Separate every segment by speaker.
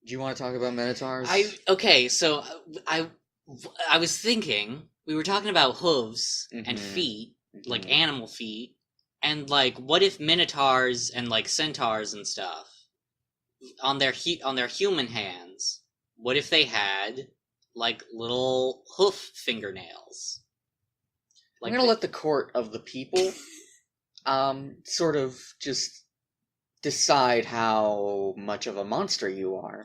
Speaker 1: Do you want to talk about minotaurs?
Speaker 2: I was thinking we were talking about hooves and feet, like animal feet, and like what if minotaurs and like centaurs and stuff on their human hands? What if they had like little hoof fingernails?
Speaker 1: I'm gonna let the court of the people, sort of just decide how much of a monster you are.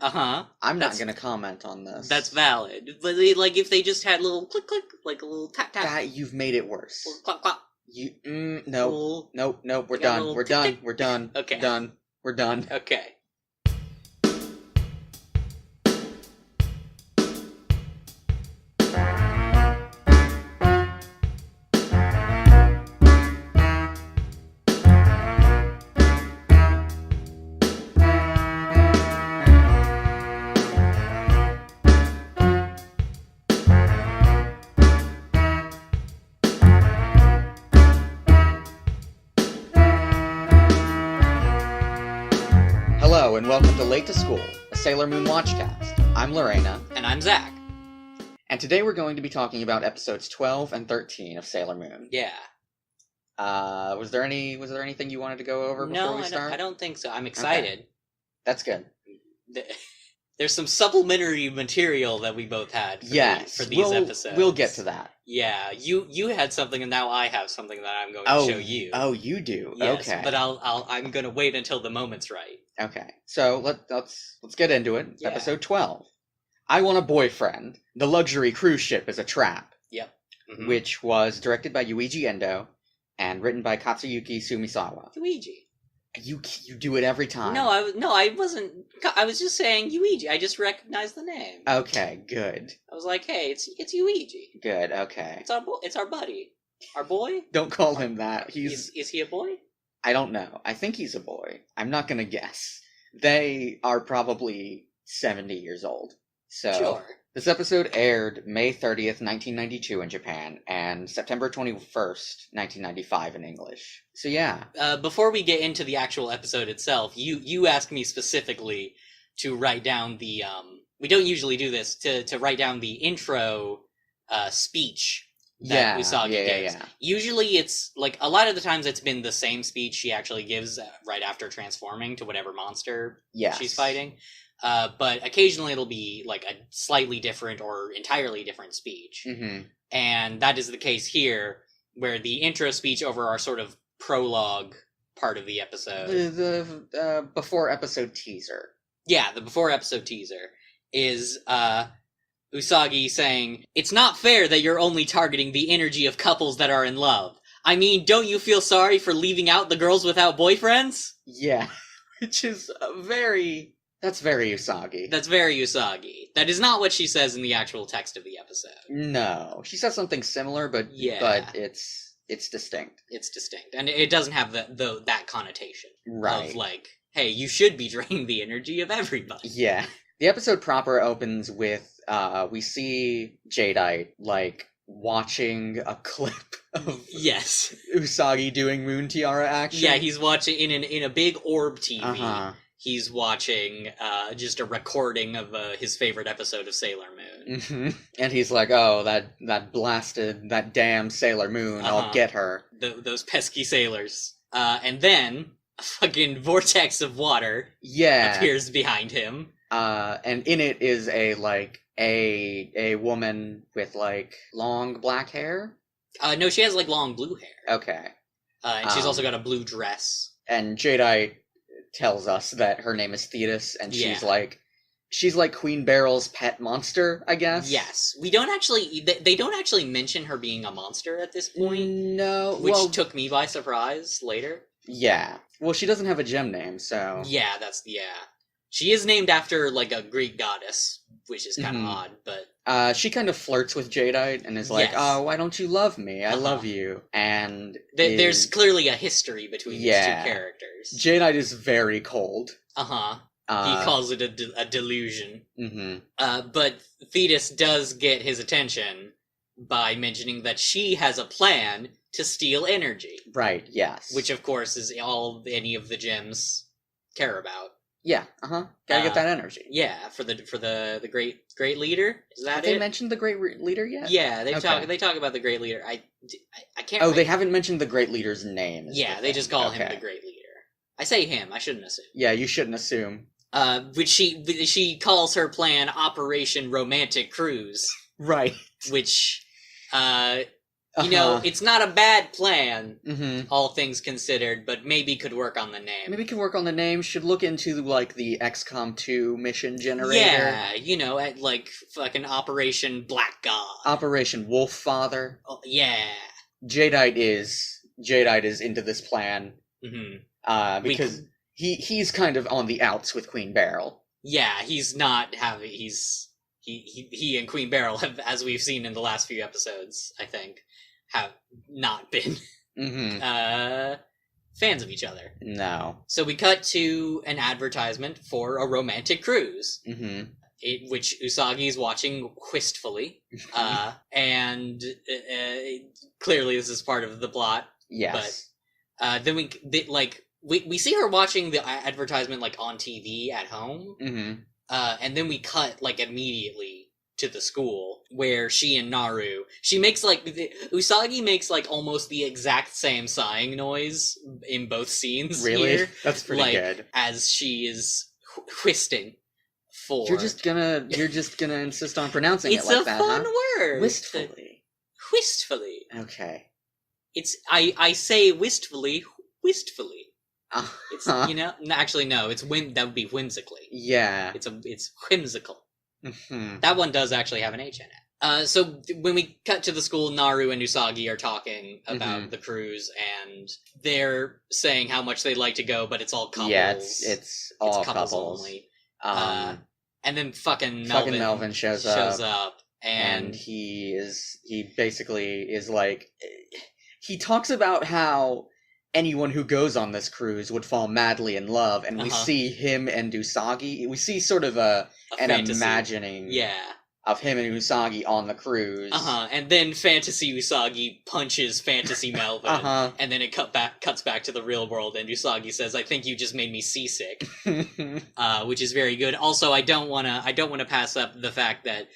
Speaker 1: I'm not gonna comment on this.
Speaker 2: That's valid. But like if they just had little click click, like a little tap tap.
Speaker 1: That you've made it worse.
Speaker 2: Clap clap.
Speaker 1: No. We're done. We're done. We're done.
Speaker 2: Okay.
Speaker 1: We're done.
Speaker 2: Okay.
Speaker 1: Hello and welcome to Late to School, a Sailor Moon watchcast. I'm Lorena.
Speaker 2: And I'm Zach.
Speaker 1: And today we're going to be talking about episodes 12 and 13 of Sailor Moon.
Speaker 2: Yeah.
Speaker 1: Was there anything you wanted to go over before we start?
Speaker 2: No, I don't think so. I'm excited.
Speaker 1: Okay. That's good.
Speaker 2: There's some supplementary material that we both had for these episodes.
Speaker 1: We'll get to that.
Speaker 2: Yeah, you had something and now I have something that I'm going to show you.
Speaker 1: Oh, you do.
Speaker 2: Yes,
Speaker 1: okay.
Speaker 2: But I'm going to wait until the moment's right.
Speaker 1: Okay. So let's get into it.
Speaker 2: Yeah.
Speaker 1: Episode 12. I Want a Boyfriend. The luxury cruise ship is a trap.
Speaker 2: Yep. Mm-hmm.
Speaker 1: Which was directed by Yuichi Endo and written by Katsuyuki Sumisawa.
Speaker 2: Yuichi.
Speaker 1: You do it every time.
Speaker 2: I wasn't. I was just saying Yuichi. I just recognized the name.
Speaker 1: Okay, good.
Speaker 2: I was like, hey, it's Yuichi.
Speaker 1: Good. Okay.
Speaker 2: It's our buddy, our boy.
Speaker 1: Don't call him that.
Speaker 2: Is he a boy?
Speaker 1: I don't know. I think he's a boy. I'm not gonna guess. They are probably 70 years old. So
Speaker 2: sure.
Speaker 1: This episode aired May 30th, 1992 in Japan, and September 21st, 1995 in English. So yeah.
Speaker 2: Before we get into the actual episode itself, you asked me specifically to write down the, we don't usually do this, to write down the intro speech that Usagi gives. Yeah. Usually it's, like, a lot of the times it's been the same speech she actually gives right after transforming to whatever monster she's fighting. But occasionally it'll be like a slightly different or entirely different speech. Mm-hmm. And that is the case here, where the intro speech over our sort of prologue part of the episode.
Speaker 1: The before episode teaser.
Speaker 2: Yeah, the before episode teaser is Usagi saying, "It's not fair that you're only targeting the energy of couples that are in love. I mean, don't you feel sorry for leaving out the girls without boyfriends?" Yeah,
Speaker 1: which is That's very Usagi.
Speaker 2: That's very Usagi. That is not what she says in the actual text of the episode.
Speaker 1: No. She says something similar, but it's distinct.
Speaker 2: It's distinct. And it doesn't have that connotation.
Speaker 1: Right.
Speaker 2: Of like, hey, you should be draining the energy of everybody.
Speaker 1: Yeah. The episode proper opens with, we see Jadeite, like, watching a clip of Usagi doing Moon Tiara action.
Speaker 2: Yeah, he's watching in a big orb TV. Uh-huh. He's watching just a recording of his favorite episode of Sailor Moon.
Speaker 1: Mm-hmm. And he's like, oh, that damn Sailor Moon, I'll get her.
Speaker 2: Those pesky sailors. And then a fucking vortex of water appears behind him.
Speaker 1: And in it is a woman with, like, long black hair?
Speaker 2: No, she has, like, long blue hair.
Speaker 1: Okay.
Speaker 2: And she's also got a blue dress.
Speaker 1: And Jadeite tells us that her name is Thetis, and she's like Queen Beryl's pet monster, I guess.
Speaker 2: Yes, they don't actually mention her being a monster at this point.
Speaker 1: No,
Speaker 2: which took me by surprise later.
Speaker 1: Yeah, well, she doesn't have a gem name, so
Speaker 2: yeah, she is named after like a Greek goddess, which is kind of odd, but
Speaker 1: she kind of flirts with Jadeite and is like, oh, why don't you love me? I love you. And
Speaker 2: there's clearly a history between these two characters.
Speaker 1: Jadeite is very cold.
Speaker 2: He calls it a delusion. Mm-hmm. But Thetis does get his attention by mentioning that she has a plan to steal energy.
Speaker 1: Right, yes.
Speaker 2: Which, of course, is all any of the gems care about.
Speaker 1: Yeah, gotta get that energy.
Speaker 2: Yeah, for the great leader. Is that
Speaker 1: Have they mentioned the great leader yet?
Speaker 2: Yeah, they talk about the great leader. I can't.
Speaker 1: Oh, they haven't mentioned the great leader's name.
Speaker 2: Yeah, they just call him the great leader. I say him. I shouldn't assume.
Speaker 1: Yeah, you shouldn't assume.
Speaker 2: Which she calls her plan Operation Romantic Cruise.
Speaker 1: Right.
Speaker 2: Which, you know, it's not a bad plan, all things considered, but maybe could work on the name.
Speaker 1: Maybe could work on the name. Should look into, like, the XCOM 2 mission generator.
Speaker 2: Yeah, you know, at, like, fucking Operation Black God.
Speaker 1: Operation Wolffather.
Speaker 2: Oh, yeah.
Speaker 1: Jadeite is into this plan. Because he's kind of on the outs with Queen Beryl. Yeah, he's not having... He and Queen Beryl have, as we've seen in the last few episodes, I think, have not been fans of each other. No. So we cut to an advertisement for a romantic cruise, which Usagi's watching wistfully, and clearly this is part of the plot. Yes. But then we see her watching the advertisement like on TV at home. And then we cut, like, immediately to the school, where she and Naru... Usagi makes, like, almost the exact same sighing noise in both scenes. Really? Here. That's pretty good. As she is whisting for... You're just gonna insist on pronouncing it like that, It's a fun word! Wistfully. Wistfully. Okay. I say wistfully. It's, you know, actually no, that would be whimsically. Yeah. It's whimsical. That one does actually have an H in it. So when we cut to the school, Naru and Usagi are talking about the cruise, and they're saying how much they'd like to go, but it's all couples. Yeah, it's all couples only. And then fucking Melvin shows up, and he basically is like, he talks about how anyone who goes on this cruise would fall madly in love, and we see him and Usagi. We see sort of an imagining of him and Usagi on the cruise. And then Fantasy Usagi punches Fantasy Melvin, and then it cuts back to the real world, and Usagi says, "I think you just made me seasick," which is very good. Also, I don't want to pass up the fact that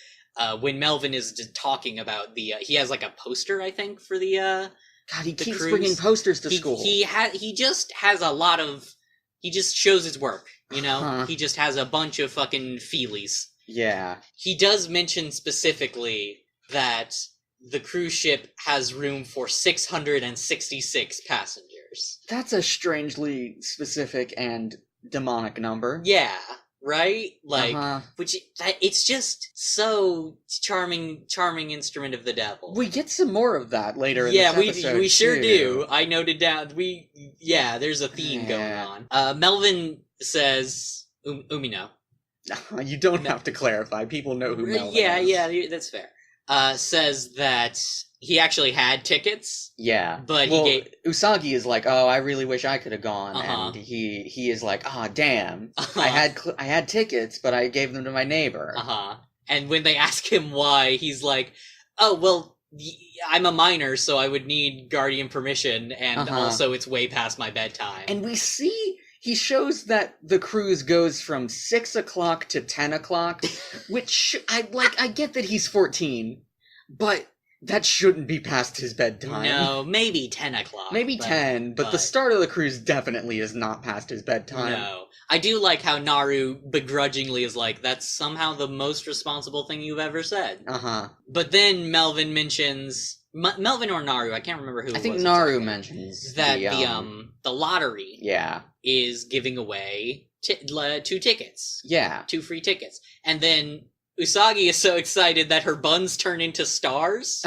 Speaker 1: when Melvin is just talking about he has like a poster, I think, for the. God, he keeps bringing posters to school. He just has a lot of... He just shows his work, you know? He just has a bunch of fucking feelies. Yeah. He does mention specifically that the cruise ship has room for 666 passengers. That's a strangely specific and demonic number. Yeah. Right? Like, it's just so charming instrument of the devil. We get some more of that later in this episode. Yeah, we sure do. I noted down, there's a theme going on. Melvin says, Umino. You don't have to clarify. People know who Melvin is. Yeah, that's fair. Says that he actually had tickets. Yeah. But Usagi is like, oh, I really wish I could have gone. And he is like, damn. I had tickets, but I gave them to my neighbor. And when they ask him why, he's like, oh, well, I'm a minor, so I would need guardian permission, and also it's way past my bedtime. And we see... He shows that the cruise goes from 6 o'clock to 10 o'clock, which, I get that he's 14, but that shouldn't be past his bedtime. No, maybe 10 o'clock. Maybe 10, but the start of the cruise definitely is not past his bedtime. No. I do like how Naru begrudgingly is like, that's somehow the most responsible thing you've ever said. But then Melvin mentions... Melvin or Naru, I can't remember who. I think Naru mentions that the lottery is giving away 2 tickets. Yeah. 2 free tickets. And then Usagi is so excited that her buns turn into stars.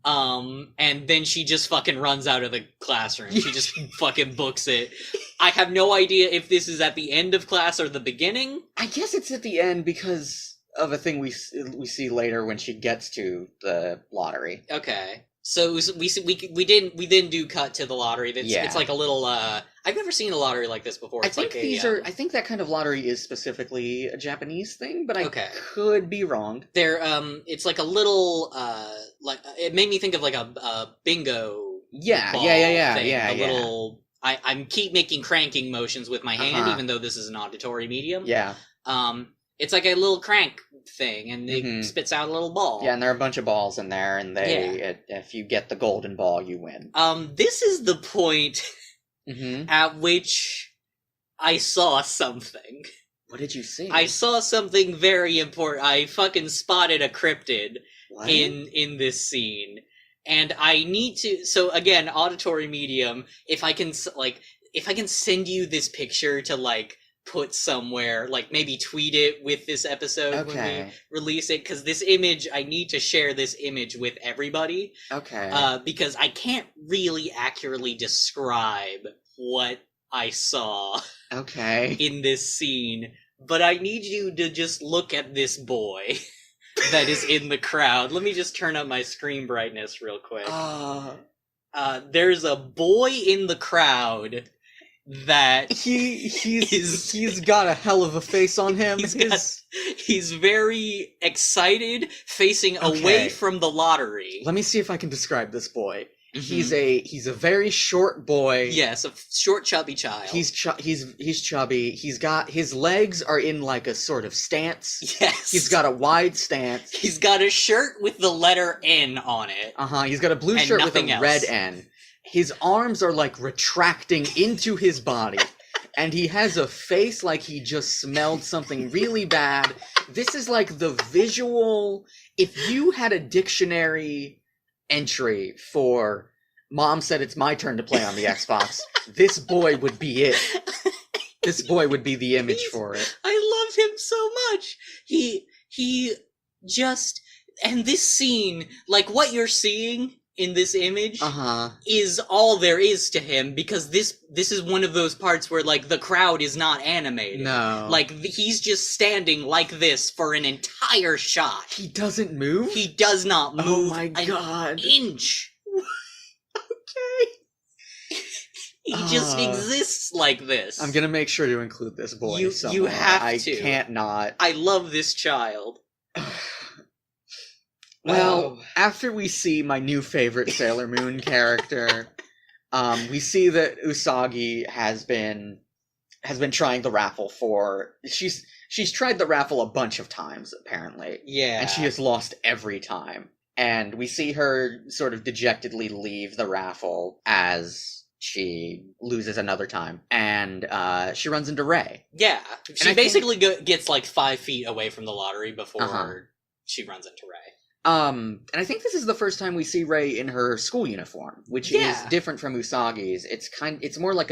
Speaker 1: And then she just fucking runs out of the classroom. She just fucking books it. I have no idea if this is at the end of class or the beginning. I guess it's at the end because... of a thing we see later when she gets to the lottery. Okay. So we then do cut to the lottery. It's like a little I've never seen a lottery like this before. I think that kind of lottery is specifically a Japanese thing, but I could be wrong. It's like a little it made me think of like a bingo. Yeah. Thing. A little
Speaker 2: I'm keep making cranking motions with my hand, even though this is an auditory medium.
Speaker 1: Yeah.
Speaker 2: It's like a little crank thing, and it spits out a little ball.
Speaker 1: Yeah, and there are a bunch of balls in there, and if you get the golden ball, you win.
Speaker 2: This is the point at which I saw something.
Speaker 1: What did you see?
Speaker 2: I saw something very important. I fucking spotted a cryptid in this scene. And I need to... So, again, auditory medium, if I can send you this picture to, like, put somewhere, like, maybe tweet it with this episode when we release it, because this image, I need to share this image with everybody.
Speaker 1: Okay.
Speaker 2: Because I can't really accurately describe what I saw in this scene, but I need you to just look at this boy that is in the crowd. Let me just turn up my screen brightness real quick. There's a boy in the crowd that
Speaker 1: he's got a hell of a face on him.
Speaker 2: He's very excited, facing away from the lottery.
Speaker 1: Let me see if I can describe this boy. He's a very short boy.
Speaker 2: Yes, a short, chubby child.
Speaker 1: He's chubby. He's got his legs are in like a sort of stance.
Speaker 2: Yes,
Speaker 1: he's got a wide stance.
Speaker 2: He's got a shirt with the letter N on it.
Speaker 1: He's got a blue shirt with a red N. His arms are like retracting into his body, and he has a face like he just smelled something really bad. This is like the visual. If you had a dictionary entry for "Mom said it's my turn to play on the Xbox," this boy would be it. This boy would be the image for it.
Speaker 2: I love him so much. He just... And this scene, like what you're seeing in this image is all there is to him, because this is one of those parts where, like, the crowd is not animated.
Speaker 1: No.
Speaker 2: Like, he's just standing like this for an entire shot.
Speaker 1: He doesn't move?
Speaker 2: He does not move.
Speaker 1: Oh my god.
Speaker 2: An inch.
Speaker 1: Okay.
Speaker 2: He just exists like this.
Speaker 1: I'm gonna make sure to include this boy somewhere.
Speaker 2: You have to.
Speaker 1: I can't not.
Speaker 2: I love this child.
Speaker 1: Well, after we see my new favorite Sailor Moon character, we see that Usagi has been trying the raffle for... She's tried the raffle a bunch of times, apparently.
Speaker 2: Yeah.
Speaker 1: And she has lost every time. And we see her sort of dejectedly leave the raffle as she loses another time. And she runs into Rei.
Speaker 2: Yeah. She basically gets like 5 feet away from the lottery before she runs into Rei.
Speaker 1: And I think this is the first time we see Rei in her school uniform, which is different from Usagi's. It's more like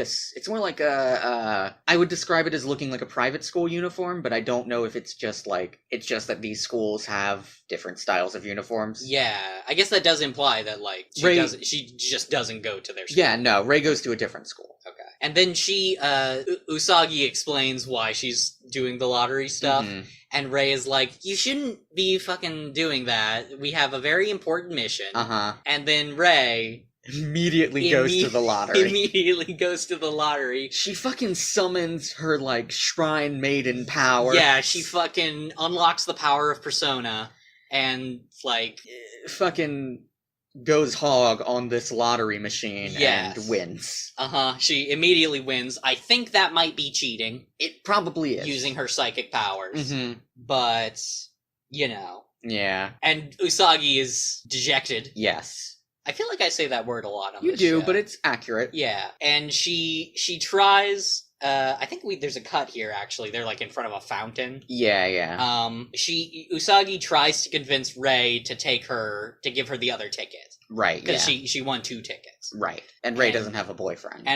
Speaker 1: I would describe it as looking like a private school uniform, but I don't know if it's just that these schools have different styles of uniforms.
Speaker 2: Yeah, I guess that does imply that, like, she just doesn't go to their school.
Speaker 1: Yeah, no, Rei goes to a different school.
Speaker 2: Okay. And then Usagi explains why she's doing the lottery stuff, and Rei is like, you shouldn't be fucking doing that. We have a very important mission. And then Rei
Speaker 1: immediately goes to the lottery.
Speaker 2: Immediately goes to the lottery.
Speaker 1: She fucking summons her, like, shrine maiden power.
Speaker 2: Yeah, she fucking unlocks the power of Persona, and, like...
Speaker 1: fucking goes hog on this lottery machine and wins.
Speaker 2: She immediately wins. I think that might be cheating.
Speaker 1: It probably is.
Speaker 2: Using her psychic powers. But, you know.
Speaker 1: Yeah.
Speaker 2: And Usagi is dejected.
Speaker 1: Yes.
Speaker 2: I feel like I say that word a lot on
Speaker 1: this show. You do, but it's accurate.
Speaker 2: Yeah. And she tries... I think there's a cut here, actually. They're, like, in front of a fountain.
Speaker 1: Yeah.
Speaker 2: Usagi tries to convince Rei to give her the other ticket.
Speaker 1: Right,
Speaker 2: because she won 2 tickets.
Speaker 1: Right. And Rei doesn't have a boyfriend.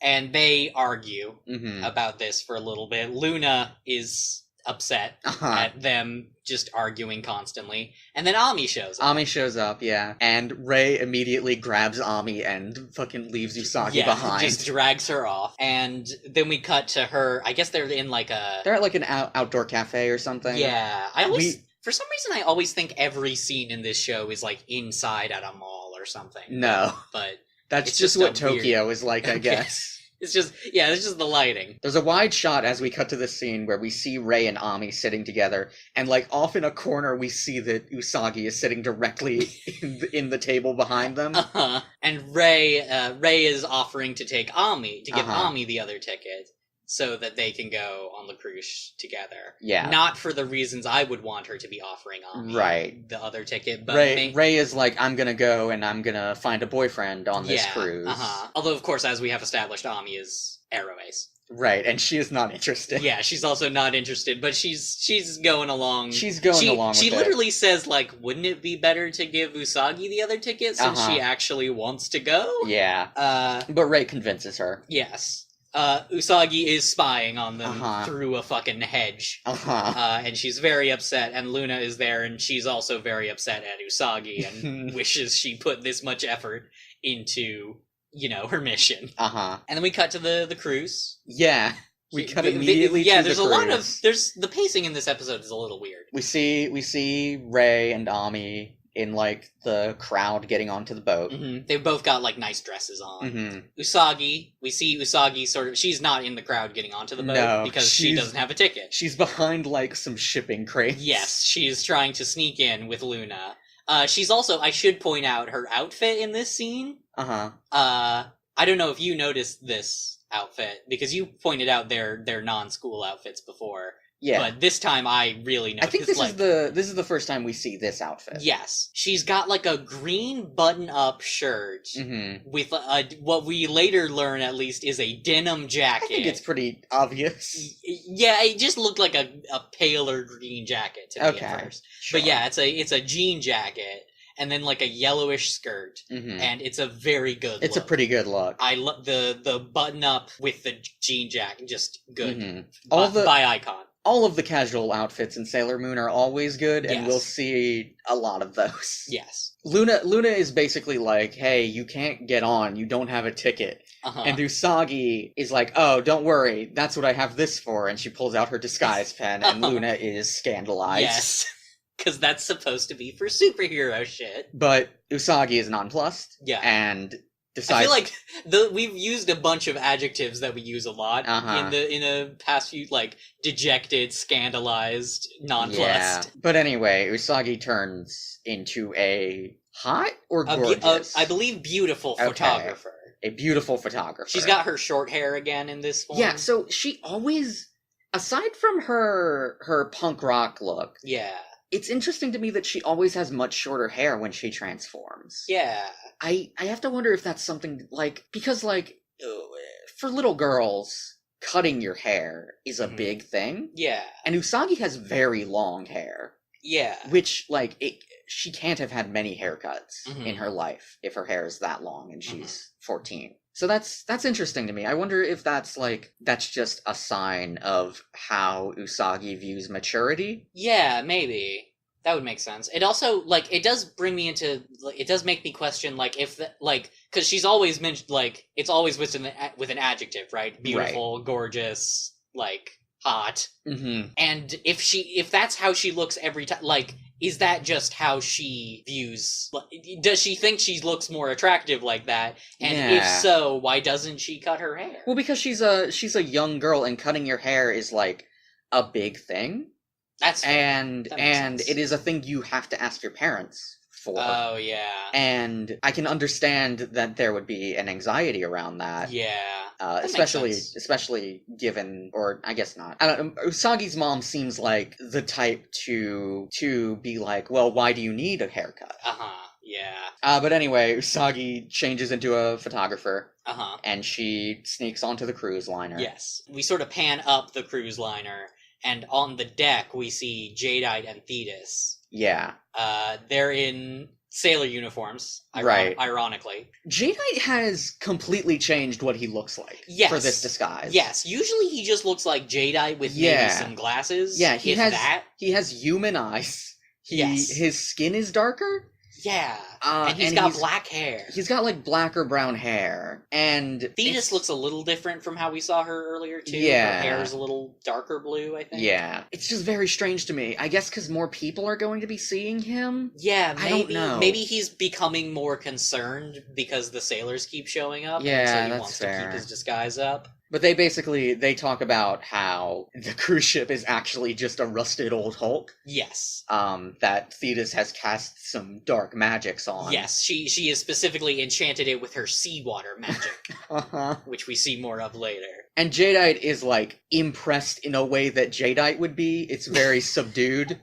Speaker 2: And they argue about this for a little bit. Luna is upset at them just arguing constantly. And then Ami shows up.
Speaker 1: Ami shows up, yeah. And Rei immediately grabs Ami and fucking leaves Usagi behind.
Speaker 2: Just drags her off. And then we cut to her. I guess they're in like a...
Speaker 1: They're at like an outdoor cafe or something.
Speaker 2: Yeah. For some reason, I always think every scene in this show is like inside at a mall or something.
Speaker 1: No.
Speaker 2: But
Speaker 1: that's just what Tokyo is like, I guess.
Speaker 2: It's just the lighting.
Speaker 1: There's a wide shot as we cut to this scene where we see Rei and Ami sitting together, and like off in a corner we see that Usagi is sitting directly in the table behind them.
Speaker 2: And Rei is offering to give Ami the other ticket so that they can go on the cruise together.
Speaker 1: Yeah.
Speaker 2: Not for the reasons I would want her to be offering Ami the other ticket, but
Speaker 1: Rei is like, I'm gonna go and I'm gonna find a boyfriend on this cruise.
Speaker 2: Although, of course, as we have established, Ami is Arrow Ace.
Speaker 1: Right, and she is not interested.
Speaker 2: Yeah, she's also not interested, but she's going along.
Speaker 1: She's going along with it.
Speaker 2: She literally says, like, wouldn't it be better to give Usagi the other ticket since she actually wants to go?
Speaker 1: Yeah. But Rei convinces her.
Speaker 2: Yes. Usagi is spying on them through a fucking hedge. And she's very upset, and Luna is there, and she's also very upset at Usagi, and wishes she put this much effort into, her mission. And then we cut to the cruise.
Speaker 1: Yeah. We cut immediately to the cruise.
Speaker 2: The pacing in this episode is a little weird.
Speaker 1: We see Rei and Ami in, like, the crowd getting onto the boat.
Speaker 2: They've both got, like, nice dresses on. Usagi, we see Usagi sort of... She's not in the crowd getting onto the boat because she doesn't have a ticket. She's
Speaker 1: behind, like, some shipping crates.
Speaker 2: Yes, she's trying to sneak in with Luna. She's also... I should point out her outfit in this scene. I don't know if you noticed this outfit, because you pointed out their non-school outfits before. Yeah. But this time I really noticed.
Speaker 1: I think this is the first time we see this outfit.
Speaker 2: Yes. She's got like a green button-up shirt with what we later learn at least is a denim jacket.
Speaker 1: I think it's pretty obvious.
Speaker 2: Yeah, it just looked like a paler green jacket to me at first. Sure. But yeah, it's a jean jacket. And then like a yellowish skirt, and it's a very good look.
Speaker 1: It's a pretty good look.
Speaker 2: I love the button up with the jean jacket, just good. By Icon.
Speaker 1: All of the casual outfits in Sailor Moon are always good, and we'll see a lot of those.
Speaker 2: Yes.
Speaker 1: Luna is basically like, hey, you can't get on, you don't have a ticket. And Usagi is like, oh, don't worry, that's what I have this for, and she pulls out her disguise pen, and Luna is scandalized.
Speaker 2: Yes. Because that's supposed to be for superhero shit.
Speaker 1: But Usagi is nonplussed. Yeah. And decides...
Speaker 2: I feel like we've used a bunch of adjectives that we use a lot in the past few, like, dejected, scandalized, nonplussed. Yeah.
Speaker 1: But anyway, Usagi turns into a hot or gorgeous?
Speaker 2: I believe beautiful photographer.
Speaker 1: A beautiful photographer.
Speaker 2: She's got her short hair again in this one.
Speaker 1: Yeah, so she always... Aside from her punk rock look...
Speaker 2: Yeah.
Speaker 1: It's interesting to me that she always has much shorter hair when she transforms.
Speaker 2: Yeah.
Speaker 1: I have to wonder if that's something, like... Because, like, for little girls, cutting your hair is a big thing.
Speaker 2: Yeah.
Speaker 1: And Usagi has very long hair.
Speaker 2: Yeah.
Speaker 1: Which, like, she can't have had many haircuts in her life if her hair is that long and she's 14. So that's interesting to me. I wonder if that's just a sign of how Usagi views maturity.
Speaker 2: Yeah, maybe. That would make sense. It also, like, it does bring me into, it does make me question, like, if, because she's always mentioned, like, it's always with an adjective, right? Beautiful, gorgeous, like, hot. And if that's how she looks every time, like, is that just how she views... Does she think she looks more attractive like that? And if so, why doesn't she cut her hair?
Speaker 1: Well, because she's a young girl, and cutting your hair is, like, a big thing.
Speaker 2: That's fair.
Speaker 1: And it is a thing you have to ask your parents for.
Speaker 2: Oh, yeah.
Speaker 1: And I can understand that there would be an anxiety around that.
Speaker 2: Yeah.
Speaker 1: Especially given, or I guess not. I don't know, Usagi's mom seems like the type to be like, well, why do you need a haircut?
Speaker 2: Yeah.
Speaker 1: But anyway, Usagi changes into a photographer. And she sneaks onto the cruise liner.
Speaker 2: Yes. We sort of pan up the cruise liner, and on the deck we see Jadeite and Thetis.
Speaker 1: Yeah.
Speaker 2: They're in sailor uniforms, ironically.
Speaker 1: Jadeite has completely changed what he looks like for this disguise.
Speaker 2: Yes, usually he just looks like Jadeite with maybe some glasses.
Speaker 1: Yeah, he has human eyes. His skin is darker.
Speaker 2: Yeah. And he's got black hair.
Speaker 1: He's got, like, black or brown hair. And
Speaker 2: Thetis looks a little different from how we saw her earlier, too.
Speaker 1: Yeah.
Speaker 2: Her hair's a little darker blue, I think.
Speaker 1: Yeah. It's just very strange to me. I guess because more people are going to be seeing him?
Speaker 2: Yeah, maybe.
Speaker 1: I don't know.
Speaker 2: Maybe he's becoming more concerned because the sailors keep showing up.
Speaker 1: Yeah,
Speaker 2: and so he
Speaker 1: that's
Speaker 2: wants
Speaker 1: fair.
Speaker 2: to keep his disguise up.
Speaker 1: But they talk about how the cruise ship is actually just a rusted old hulk.
Speaker 2: Yes.
Speaker 1: That Thetis has cast some dark magics on.
Speaker 2: Yes, she has specifically enchanted it with her seawater magic.
Speaker 1: Uh-huh.
Speaker 2: Which we see more of later.
Speaker 1: And Jadeite is, like, impressed in a way that Jadeite would be. It's very subdued.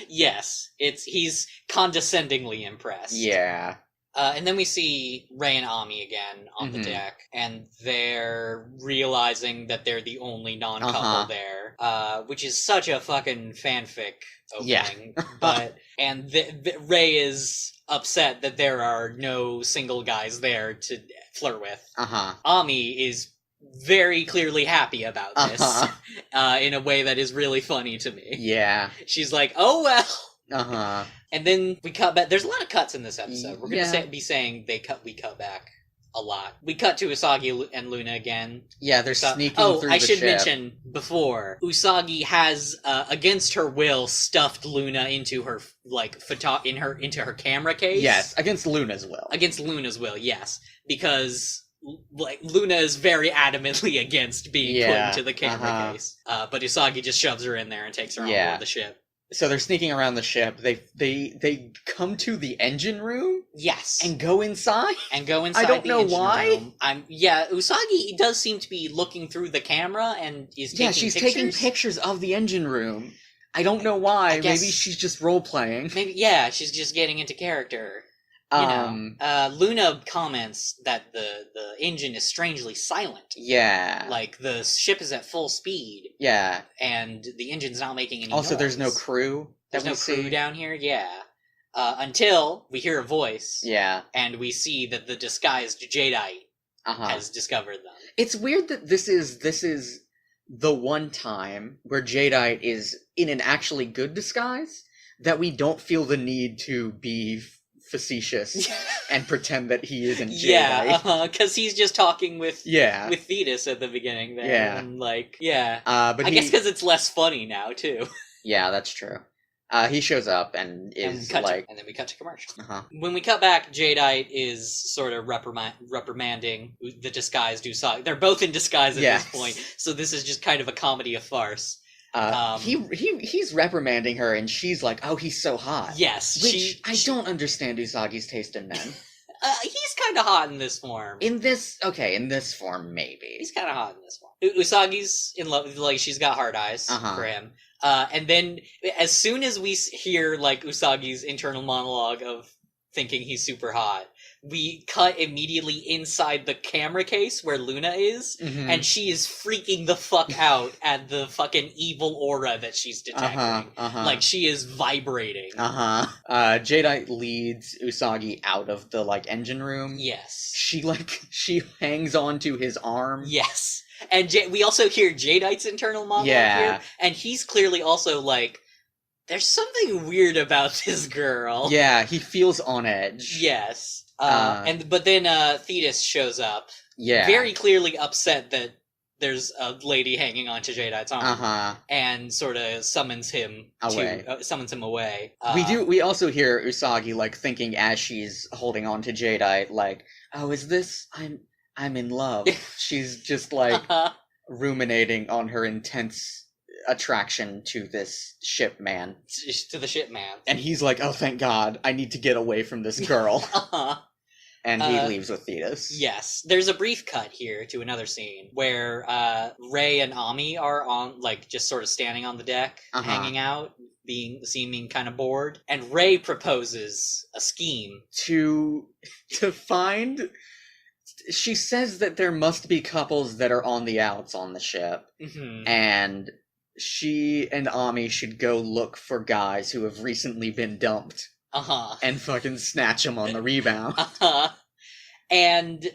Speaker 2: Yes. He's condescendingly impressed.
Speaker 1: Yeah.
Speaker 2: And then we see Rei and Ami again on the deck, and they're realizing that they're the only non-couple there, which is such a fucking fanfic opening. And Rei is upset that there are no single guys there to flirt with. Ami is very clearly happy about this, in a way that is really funny to me.
Speaker 1: Yeah.
Speaker 2: She's like, oh well. And then we cut back. There's a lot of cuts in this episode. We're going to be saying we cut back a lot. We cut to Usagi and Luna again.
Speaker 1: Yeah, they're sneaking through the ship.
Speaker 2: I should mention before, Usagi has, against her will, stuffed Luna into her, like, into her camera case.
Speaker 1: Yes, against Luna's will.
Speaker 2: Against Luna's will, yes. Because, like, Luna is very adamantly against being put into the camera case. But Usagi just shoves her in there and takes her on board the ship.
Speaker 1: So they're sneaking around the ship. They come to the engine room.
Speaker 2: Yes,
Speaker 1: and go inside.
Speaker 2: I don't
Speaker 1: know why.
Speaker 2: Usagi does seem to be looking through the camera and is taking
Speaker 1: she's
Speaker 2: pictures.
Speaker 1: Taking pictures of the engine room. I don't know why. Maybe she's just role playing.
Speaker 2: Maybe she's just getting into character. Luna comments that the engine is strangely silent.
Speaker 1: Yeah.
Speaker 2: Like, the ship is at full speed.
Speaker 1: Yeah.
Speaker 2: And the engine's not making any
Speaker 1: noise.
Speaker 2: there's
Speaker 1: no crew.
Speaker 2: There's no crew down here, yeah. Until we hear a voice.
Speaker 1: Yeah.
Speaker 2: And we see that the disguised Jadeite has discovered them.
Speaker 1: It's weird that this is the one time where Jadeite is in an actually good disguise that we don't feel the need to be facetious and pretend that he isn't Jadeite.
Speaker 2: Because he's just talking with Thetis at the beginning there.
Speaker 1: Yeah.
Speaker 2: And, like,
Speaker 1: but
Speaker 2: I guess because it's less funny now, too.
Speaker 1: Yeah, that's true. He shows up and is
Speaker 2: and then we cut to commercial. When we cut back, Jadeite is sort of reprimanding the disguised Usagi. They're both in disguise at this point, so this is just kind of a comedy of farce.
Speaker 1: He's reprimanding her, and she's like, "Oh, he's so hot."
Speaker 2: Yes,
Speaker 1: which I don't understand Usagi's taste in men.
Speaker 2: He's kind of hot in this form.
Speaker 1: In this form, maybe
Speaker 2: he's kind of hot in this form. Usagi's in love, like, she's got hard eyes for him. And then as soon as we hear, like, Usagi's internal monologue of thinking he's super hot, we cut immediately inside the camera case where Luna is, and she is freaking the fuck out at the fucking evil aura that she's detecting. Like, she is vibrating.
Speaker 1: Jadeite leads Usagi out of the, like, engine room.
Speaker 2: Yes.
Speaker 1: She hangs onto his arm.
Speaker 2: Yes. And we also hear Jadeite's internal monologue here, and he's clearly also like, there's something weird about this girl.
Speaker 1: Yeah, he feels on edge.
Speaker 2: Yes. But then Thetis shows up.
Speaker 1: Yeah.
Speaker 2: Very clearly upset that there's a lady hanging onto Jadeite's arm. And sort of summons him away.
Speaker 1: We also hear Usagi, like, thinking as she's holding on to Jadeite, like, oh, is this... I'm in love. She's just, like, ruminating on her intense attraction to this ship man.
Speaker 2: To the ship man.
Speaker 1: And he's like, oh, thank God, I need to get away from this girl. And he leaves with Thetis.
Speaker 2: Yes. There's a brief cut here to another scene where Rei and Ami are on, like, just sort of standing on the deck, hanging out, seeming kind of bored. And Rei proposes a scheme.
Speaker 1: To find... She says that there must be couples that are on the outs on the ship, and she and Ami should go look for guys who have recently been dumped, and fucking snatch them on the rebound.
Speaker 2: And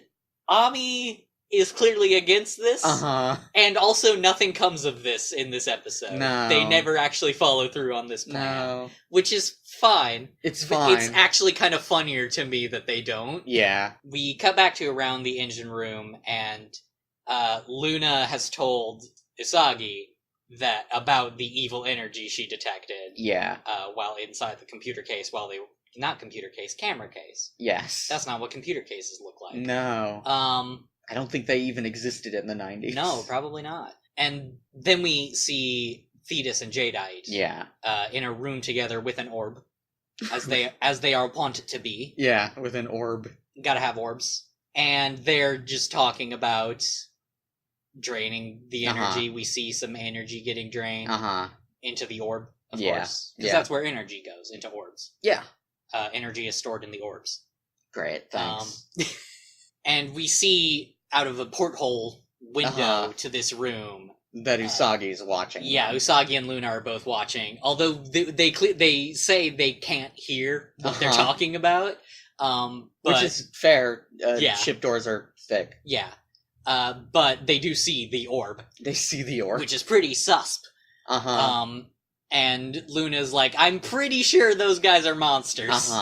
Speaker 2: Ami is clearly against this.
Speaker 1: Uh-huh.
Speaker 2: And also nothing comes of this in this episode.
Speaker 1: No.
Speaker 2: They never actually follow through on this plan.
Speaker 1: No.
Speaker 2: Which is fine.
Speaker 1: It's fine.
Speaker 2: It's actually kind of funnier to me that they don't.
Speaker 1: Yeah.
Speaker 2: We cut back to around the engine room, and Luna has told Usagi that about the evil energy she detected.
Speaker 1: Yeah.
Speaker 2: While inside the computer case, camera case.
Speaker 1: Yes.
Speaker 2: That's not what computer cases look like.
Speaker 1: No. I don't think they even existed in the 90s.
Speaker 2: No, probably not. And then we see Thetis and Jadeite.
Speaker 1: Yeah.
Speaker 2: In a room together with an orb, as they are wanted to be.
Speaker 1: Yeah, with an orb.
Speaker 2: Gotta have orbs. And they're just talking about draining the energy. We see some energy getting drained into the orb, of course. Because that's where energy goes, into orbs.
Speaker 1: Yeah.
Speaker 2: Energy is stored in the orbs.
Speaker 1: Great, thanks.
Speaker 2: And we see out of a porthole window to this room
Speaker 1: that Usagi is watching.
Speaker 2: Yeah, Usagi and Luna are both watching. Although they say they can't hear what they're talking about.
Speaker 1: Which is fair.
Speaker 2: Yeah.
Speaker 1: Ship doors are thick.
Speaker 2: Yeah. But they do see the orb.
Speaker 1: They see the orb.
Speaker 2: Which is pretty susp. And Luna's like, I'm pretty sure those guys are monsters.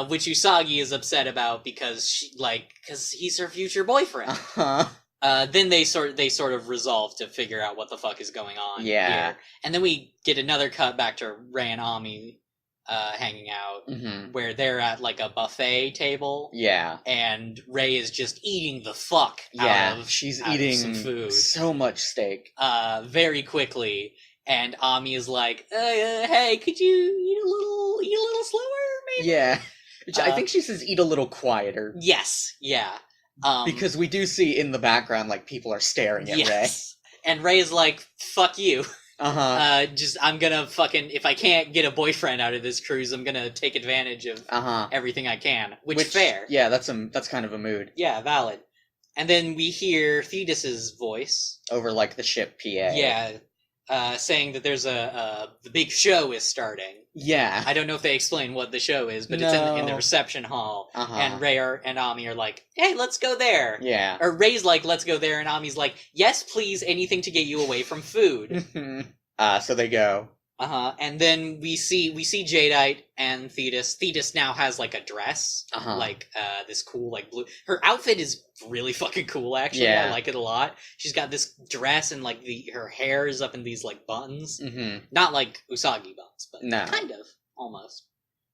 Speaker 2: Which Usagi is upset about because he's her future boyfriend. Then they sort of resolve to figure out what the fuck is going on here. And then we get another cut back to Rei and Ami hanging out, where they're at like a buffet table. Yeah. And Rei is just eating the fuck out of
Speaker 1: she's eating
Speaker 2: some food.
Speaker 1: So much steak.
Speaker 2: Very quickly. And Ami is like, hey, could you eat a little slower, maybe?
Speaker 1: Yeah. Which I think she says eat a little quieter.
Speaker 2: Yes, yeah.
Speaker 1: Because we do see in the background, like, people are staring at Rei.
Speaker 2: And Rei is like, fuck you. I'm gonna fucking, if I can't get a boyfriend out of this cruise, I'm gonna take advantage of everything I can. Which fair.
Speaker 1: Yeah, that's kind of a mood.
Speaker 2: Yeah, valid. And then we hear Thetis's voice.
Speaker 1: Over, like, the ship PA.
Speaker 2: Yeah. Saying that there's the big show is starting.
Speaker 1: Yeah.
Speaker 2: I don't know if they explain what the show is, but it's in the reception hall. And Rei and Ami are like, hey, let's go there. Yeah. Or Rei's like, let's go there, and Ami's like, yes, please, anything to get you away from food.
Speaker 1: So they go.
Speaker 2: And then we see Jadeite and Thetis. Thetis now has like a dress, like this cool like blue. Her outfit is really fucking cool. Actually, I like it a lot. She's got this dress and like her hair is up in these like buttons, not like Usagi buns, but kind of almost.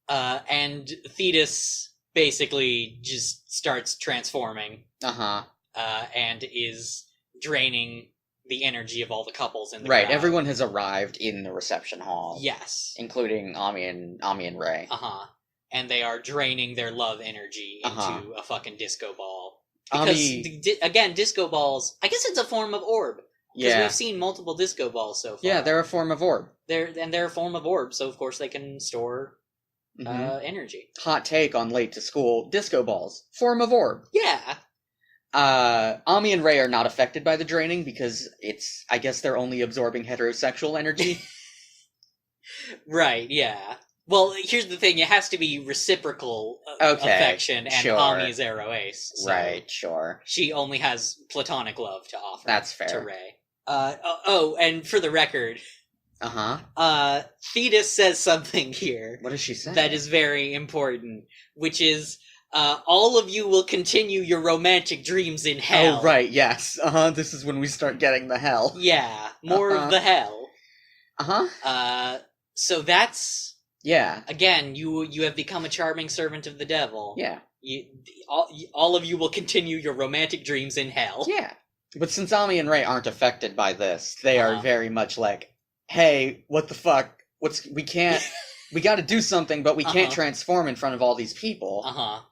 Speaker 2: And Thetis basically just starts transforming, and is draining the energy of all the couples in the crowd.
Speaker 1: Everyone has arrived in the reception hall.
Speaker 2: Yes.
Speaker 1: Including Ami and Rei.
Speaker 2: And they are draining their love energy into a fucking disco ball. Because, again, disco balls, I guess it's a form of orb. Because we've seen multiple disco balls so far.
Speaker 1: Yeah, they're a form of orb.
Speaker 2: They're a form of orb, so of course they can store energy.
Speaker 1: Hot take on Late to School, disco balls. Form of orb.
Speaker 2: Yeah.
Speaker 1: Ami and Rei are not affected by the draining because I guess they're only absorbing heterosexual energy.
Speaker 2: Right, yeah. Well, here's the thing, it has to be reciprocal affection, and Ami is Arrow Ace. So
Speaker 1: right, sure.
Speaker 2: She only has platonic love to offer.
Speaker 1: That's fair.
Speaker 2: To Rei. And for the record, Thetis says something here.
Speaker 1: What does she say?
Speaker 2: That is very important, which is, all of you will continue your romantic dreams in hell.
Speaker 1: Oh, right, yes. This is when we start getting the hell.
Speaker 2: Yeah, more of the hell. So that's...
Speaker 1: Yeah.
Speaker 2: Again, you have become a charming servant of the devil.
Speaker 1: Yeah.
Speaker 2: All of you will continue your romantic dreams in hell.
Speaker 1: Yeah. But since Ami and Rei aren't affected by this, they are very much like, hey, what the fuck? We gotta do something, but we can't transform in front of all these people.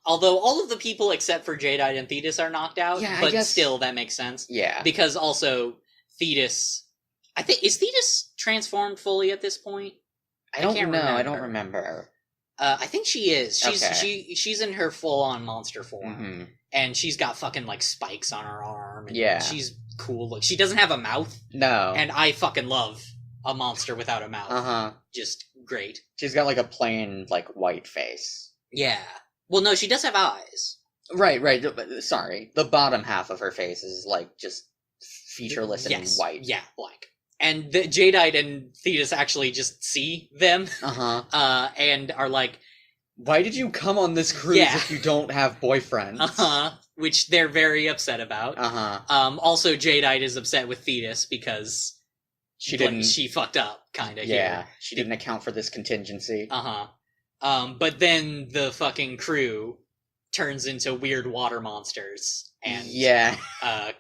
Speaker 2: Although all of the people except for Jadeite and Thetis are knocked out, but still that makes sense. Yeah. Because also, Thetis... is Thetis transformed fully at this point?
Speaker 1: I don't know. I don't remember.
Speaker 2: I think she is. She's in her full-on monster form. And she's got fucking, like, spikes on her arm. And she's cool. Like, she doesn't have a mouth. No. And I fucking love a monster without a mouth. Just great.
Speaker 1: She's got, like, a plain, like, white face.
Speaker 2: Yeah. Well, no, she does have eyes.
Speaker 1: Right. Sorry. The bottom half of her face is, like, just featureless and white.
Speaker 2: Yeah, black. And the Jadeite and Thetis actually just see them. And are like,
Speaker 1: why did you come on this cruise if you don't have boyfriends?
Speaker 2: Which they're very upset about. Also, Jadeite is upset with Thetis because she fucked up, kind of.
Speaker 1: Yeah,
Speaker 2: here.
Speaker 1: she didn't account for this contingency.
Speaker 2: But then the fucking crew turns into weird water monsters and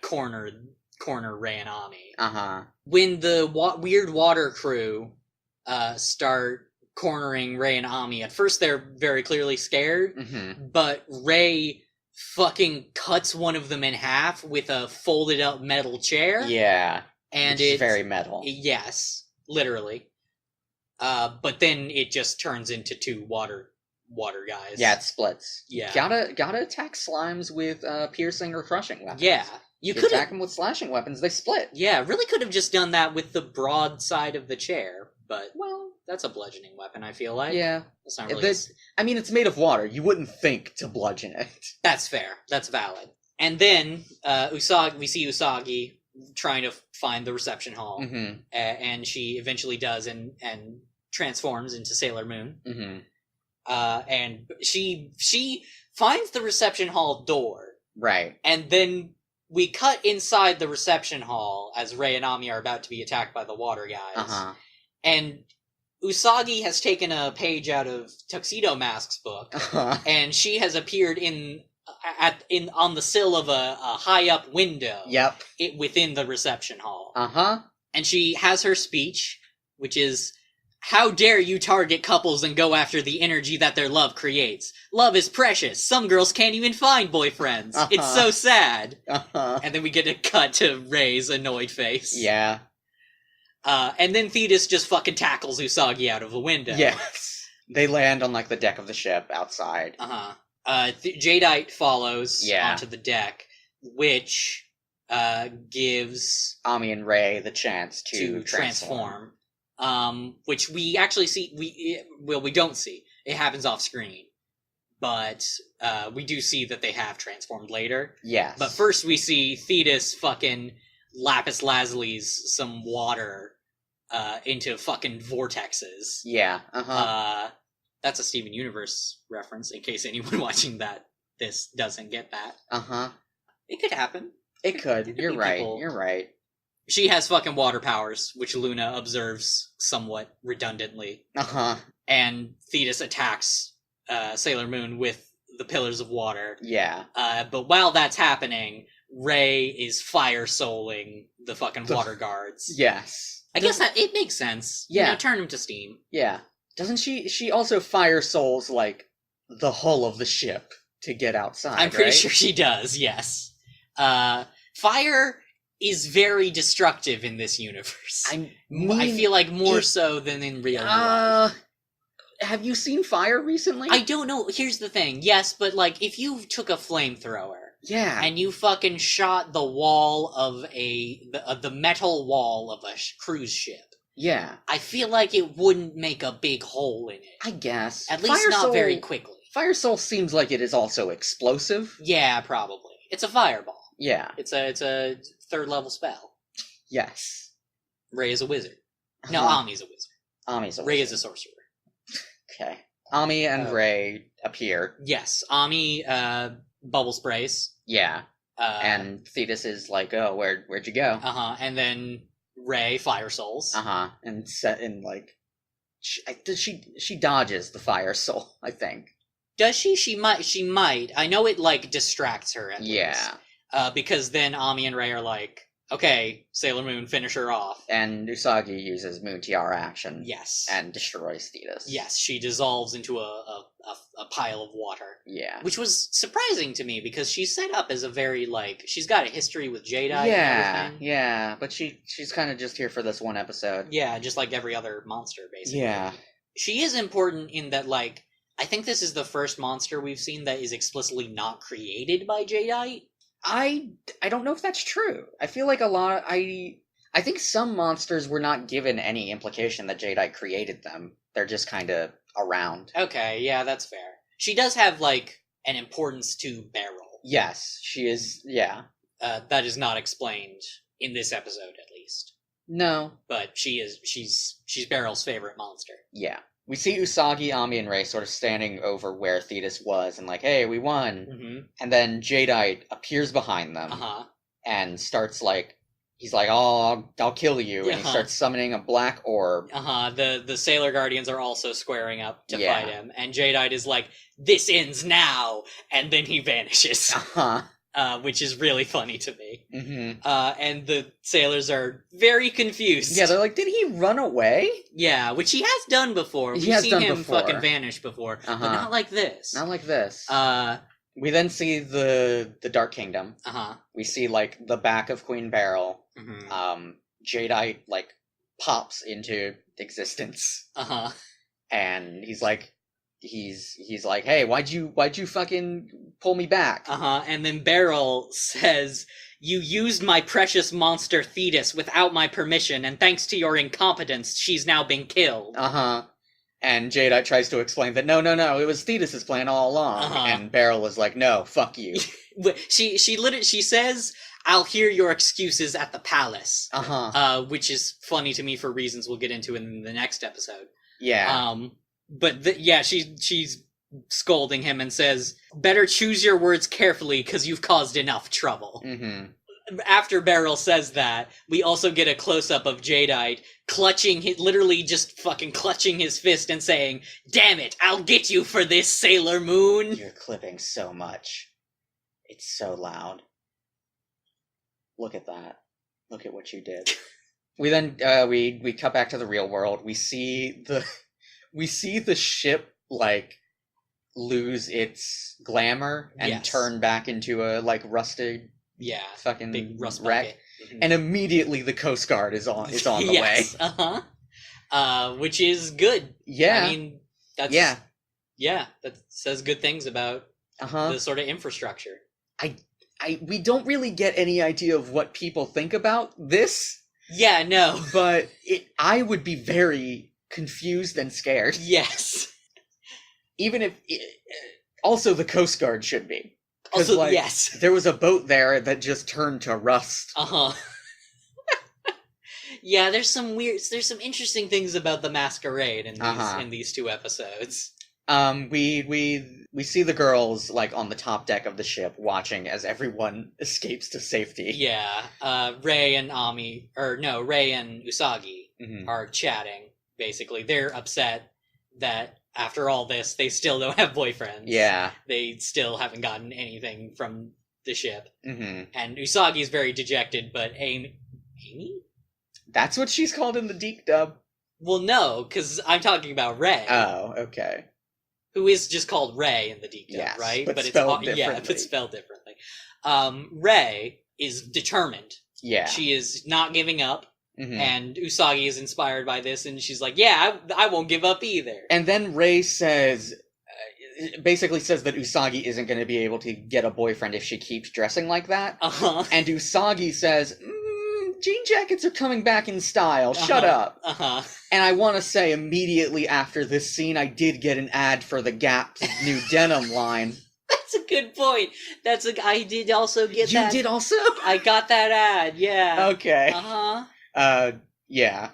Speaker 2: corner Rei and Ami. When the weird water crew start cornering Rei and Ami, at first they're very clearly scared, but Rei fucking cuts one of them in half with a folded up metal chair.
Speaker 1: Yeah.
Speaker 2: And
Speaker 1: it's very metal.
Speaker 2: Yes, literally. But then it just turns into two water guys.
Speaker 1: Yeah, it splits.
Speaker 2: Yeah.
Speaker 1: Gotta attack slimes with piercing or crushing weapons.
Speaker 2: Yeah.
Speaker 1: You could attack them with slashing weapons, they split.
Speaker 2: Yeah, really could have just done that with the broad side of the chair, but that's a bludgeoning weapon, I feel like.
Speaker 1: Yeah.
Speaker 2: That's not really
Speaker 1: I mean, it's made of water. You wouldn't think to bludgeon it.
Speaker 2: That's fair. That's valid. And then we see Usagi trying to find the reception hall, and she eventually does and transforms into Sailor Moon. And she finds the reception hall door.
Speaker 1: Right.
Speaker 2: And then we cut inside the reception hall as Rei and Ami are about to be attacked by the water guys. And Usagi has taken a page out of Tuxedo Mask's book, and she has appeared on the sill of a high up window.
Speaker 1: Yep.
Speaker 2: Within the reception hall. And she has her speech, which is, "How dare you target couples and go after the energy that their love creates? Love is precious. Some girls can't even find boyfriends. It's so sad." And then we get a cut to Rei's annoyed face.
Speaker 1: Yeah.
Speaker 2: And then Thetis just fucking tackles Usagi out of a window.
Speaker 1: Yes. They land on, like, the deck of the ship outside.
Speaker 2: Jadeite follows onto the deck, which gives
Speaker 1: Ami and Rei the chance to
Speaker 2: transform. Which we actually see. We don't see. It happens off screen, but we do see that they have transformed later.
Speaker 1: Yes.
Speaker 2: But first, we see Thetis fucking lapis lazuli's some water into fucking vortexes.
Speaker 1: Yeah.
Speaker 2: That's a Steven Universe reference, in case anyone watching this doesn't get that. It could happen.
Speaker 1: It could. You're right. She
Speaker 2: has fucking water powers, which Luna observes somewhat redundantly. And Thetis attacks Sailor Moon with the pillars of water.
Speaker 1: Yeah.
Speaker 2: But while that's happening, Rei is fire souling the fucking water guards.
Speaker 1: Yes.
Speaker 2: I guess that it makes sense.
Speaker 1: Yeah.
Speaker 2: Turn them to steam.
Speaker 1: Yeah. Doesn't she also fire souls, like, the hull of the ship to get outside,
Speaker 2: I'm pretty sure she does, yes. Fire is very destructive in this universe. I feel like more so than in real life.
Speaker 1: Have you seen Fire recently?
Speaker 2: I don't know. Here's the thing. Yes, but, like, if you took a flamethrower...
Speaker 1: Yeah.
Speaker 2: And you fucking shot the wall of the metal wall of a cruise ship.
Speaker 1: Yeah.
Speaker 2: I feel like it wouldn't make a big hole in it.
Speaker 1: I guess.
Speaker 2: At least not very quickly.
Speaker 1: Fire Soul seems like it is also explosive.
Speaker 2: Yeah, probably. It's a fireball.
Speaker 1: Yeah.
Speaker 2: It's a third level spell.
Speaker 1: Yes.
Speaker 2: Rei is a wizard. No, Ami's a wizard.
Speaker 1: Ami's a wizard.
Speaker 2: Rei is a sorcerer.
Speaker 1: Okay. Ami and Rei appear.
Speaker 2: Yes. Ami, bubble sprays.
Speaker 1: Yeah. And Thetis is like, "Oh, where'd you go?"
Speaker 2: And then Rei fire souls.
Speaker 1: And set in, like, she dodges the fire soul, I think.
Speaker 2: Does she? She might. I know it, like, distracts her at least. Because then Ami and Rei are like, "Okay, Sailor Moon, finish her off."
Speaker 1: And Usagi uses Moon Tiara action.
Speaker 2: Yes.
Speaker 1: And destroys Thetis.
Speaker 2: Yes, she dissolves into a pile of water.
Speaker 1: Yeah.
Speaker 2: Which was surprising to me, because she's set up as a very, like, she's got a history with Jadeite
Speaker 1: and
Speaker 2: everything.
Speaker 1: Yeah, but she's kind of just here for this one episode.
Speaker 2: Yeah, just like every other monster, basically.
Speaker 1: Yeah.
Speaker 2: She is important in that, like, I think this is the first monster we've seen that is explicitly not created by Jadeite.
Speaker 1: I don't know if that's true. I feel like I think some monsters were not given any implication that Jadeite created them. They're just kind of around.
Speaker 2: Okay, yeah, that's fair. She does have, like, an importance to Beryl.
Speaker 1: Yes, she is, yeah.
Speaker 2: That is not explained in this episode, at least.
Speaker 1: No.
Speaker 2: But she's Beryl's favorite monster.
Speaker 1: Yeah. We see Usagi, Ami, and Rei sort of standing over where Thetis was and like, hey, we won.
Speaker 2: Mm-hmm.
Speaker 1: And then Jadeite appears behind them and starts like, he's like, oh, I'll kill you. And he starts summoning a black orb.
Speaker 2: The Sailor Guardians are also squaring up to fight him. And Jadeite is like, this ends now. And then he vanishes. Which is really funny to me. Mm-hmm. And the sailors are very confused.
Speaker 1: Yeah, they're like, did he run away?
Speaker 2: Yeah, which he has done before. We've seen him fucking vanish before. But not like this.
Speaker 1: Not like this. We then see the Dark Kingdom. We see, like, the back of Queen Beryl. Mm-hmm. Jadeite, like, pops into existence. And he's like... He's like, hey, why'd you fucking pull me back?
Speaker 2: And then Beryl says, you used my precious monster Thetis without my permission, and thanks to your incompetence, she's now been killed.
Speaker 1: And Jadeite tries to explain that, no, it was Thetis' plan all along. And Beryl was like, no, fuck you.
Speaker 2: she says, I'll hear your excuses at the palace. Which is funny to me for reasons we'll get into in the next episode.
Speaker 1: Yeah.
Speaker 2: But she's scolding him and says, better choose your words carefully because you've caused enough trouble. Mm-hmm. After Beryl says that, we also get a close-up of Jadeite literally just fucking clutching his fist and saying, damn it, I'll get you for this, Sailor Moon.
Speaker 1: You're clipping so much. It's so loud. Look at that. Look at what you did. We then, we cut back to the real world. We see the ship, like, lose its glamour and turn back into a, like, rusted, fucking
Speaker 2: big rust
Speaker 1: wreck. Mm-hmm. And immediately the Coast Guard is on the way.
Speaker 2: Which is good.
Speaker 1: Yeah.
Speaker 2: I mean, that's... Yeah, that says good things about the sort of infrastructure.
Speaker 1: We don't really get any idea of what people think about this.
Speaker 2: Yeah, no.
Speaker 1: But I would be very... confused and scared.
Speaker 2: Yes.
Speaker 1: Even if... also, the Coast Guard should be.
Speaker 2: Also,
Speaker 1: like,
Speaker 2: yes.
Speaker 1: There was a boat there that just turned to rust.
Speaker 2: Yeah, there's some interesting things about the masquerade in these two episodes.
Speaker 1: We see the girls, like, on the top deck of the ship, watching as everyone escapes to safety.
Speaker 2: Yeah. Rei and Usagi are chatting. Basically, they're upset that after all this, they still don't have boyfriends.
Speaker 1: Yeah.
Speaker 2: They still haven't gotten anything from the ship.
Speaker 1: Mm-hmm.
Speaker 2: And Usagi's very dejected, but Amy?
Speaker 1: That's what she's called in the deep dub?
Speaker 2: Well, no, because I'm talking about Rei.
Speaker 1: Oh, okay.
Speaker 2: Who is just called Rei in the deep dub, right?
Speaker 1: But spelled differently.
Speaker 2: Yeah, but spelled differently. Rei is determined.
Speaker 1: Yeah.
Speaker 2: She is not giving up. Mm-hmm. And Usagi is inspired by this, and she's like, yeah, I won't give up either.
Speaker 1: And then Rei says, basically says that Usagi isn't going to be able to get a boyfriend if she keeps dressing like that. And Usagi says, jean jackets are coming back in style, shut up. And I want to say immediately after this scene, I did get an ad for the Gap's new denim line.
Speaker 2: That's a good point. I did also get that.
Speaker 1: You did also?
Speaker 2: I got that ad, yeah.
Speaker 1: Okay. Yeah.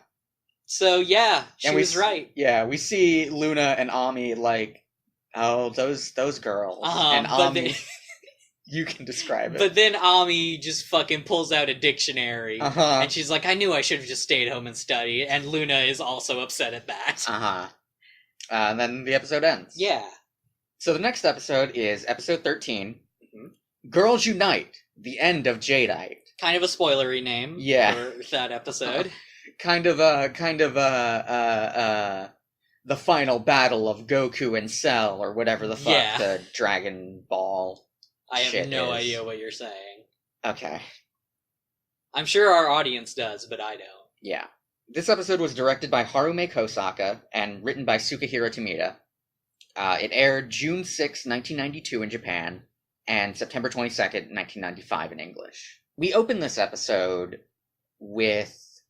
Speaker 2: So, yeah, she was right.
Speaker 1: Yeah, we see Luna and Ami like, oh, those girls. And Ami, you can describe it.
Speaker 2: But then Ami just fucking pulls out a dictionary, and she's like, I knew I should have just stayed home and studied, and Luna is also upset at that.
Speaker 1: And then the episode ends.
Speaker 2: Yeah.
Speaker 1: So the next episode is episode 13, Girls Unite, the end of Jadeite.
Speaker 2: Kind of a spoilery name for that episode.
Speaker 1: Kind of the final battle of Goku and Cell, or whatever the fuck the Dragon Ball
Speaker 2: I have
Speaker 1: shit
Speaker 2: no
Speaker 1: is.
Speaker 2: idea what you're saying.
Speaker 1: Okay.
Speaker 2: I'm sure our audience does, but I don't.
Speaker 1: Yeah. This episode was directed by Harume Kosaka and written by Sukahiro Tomita. It aired June 6, 1992 in Japan, and September 22nd, 1995 in English. We open this episode with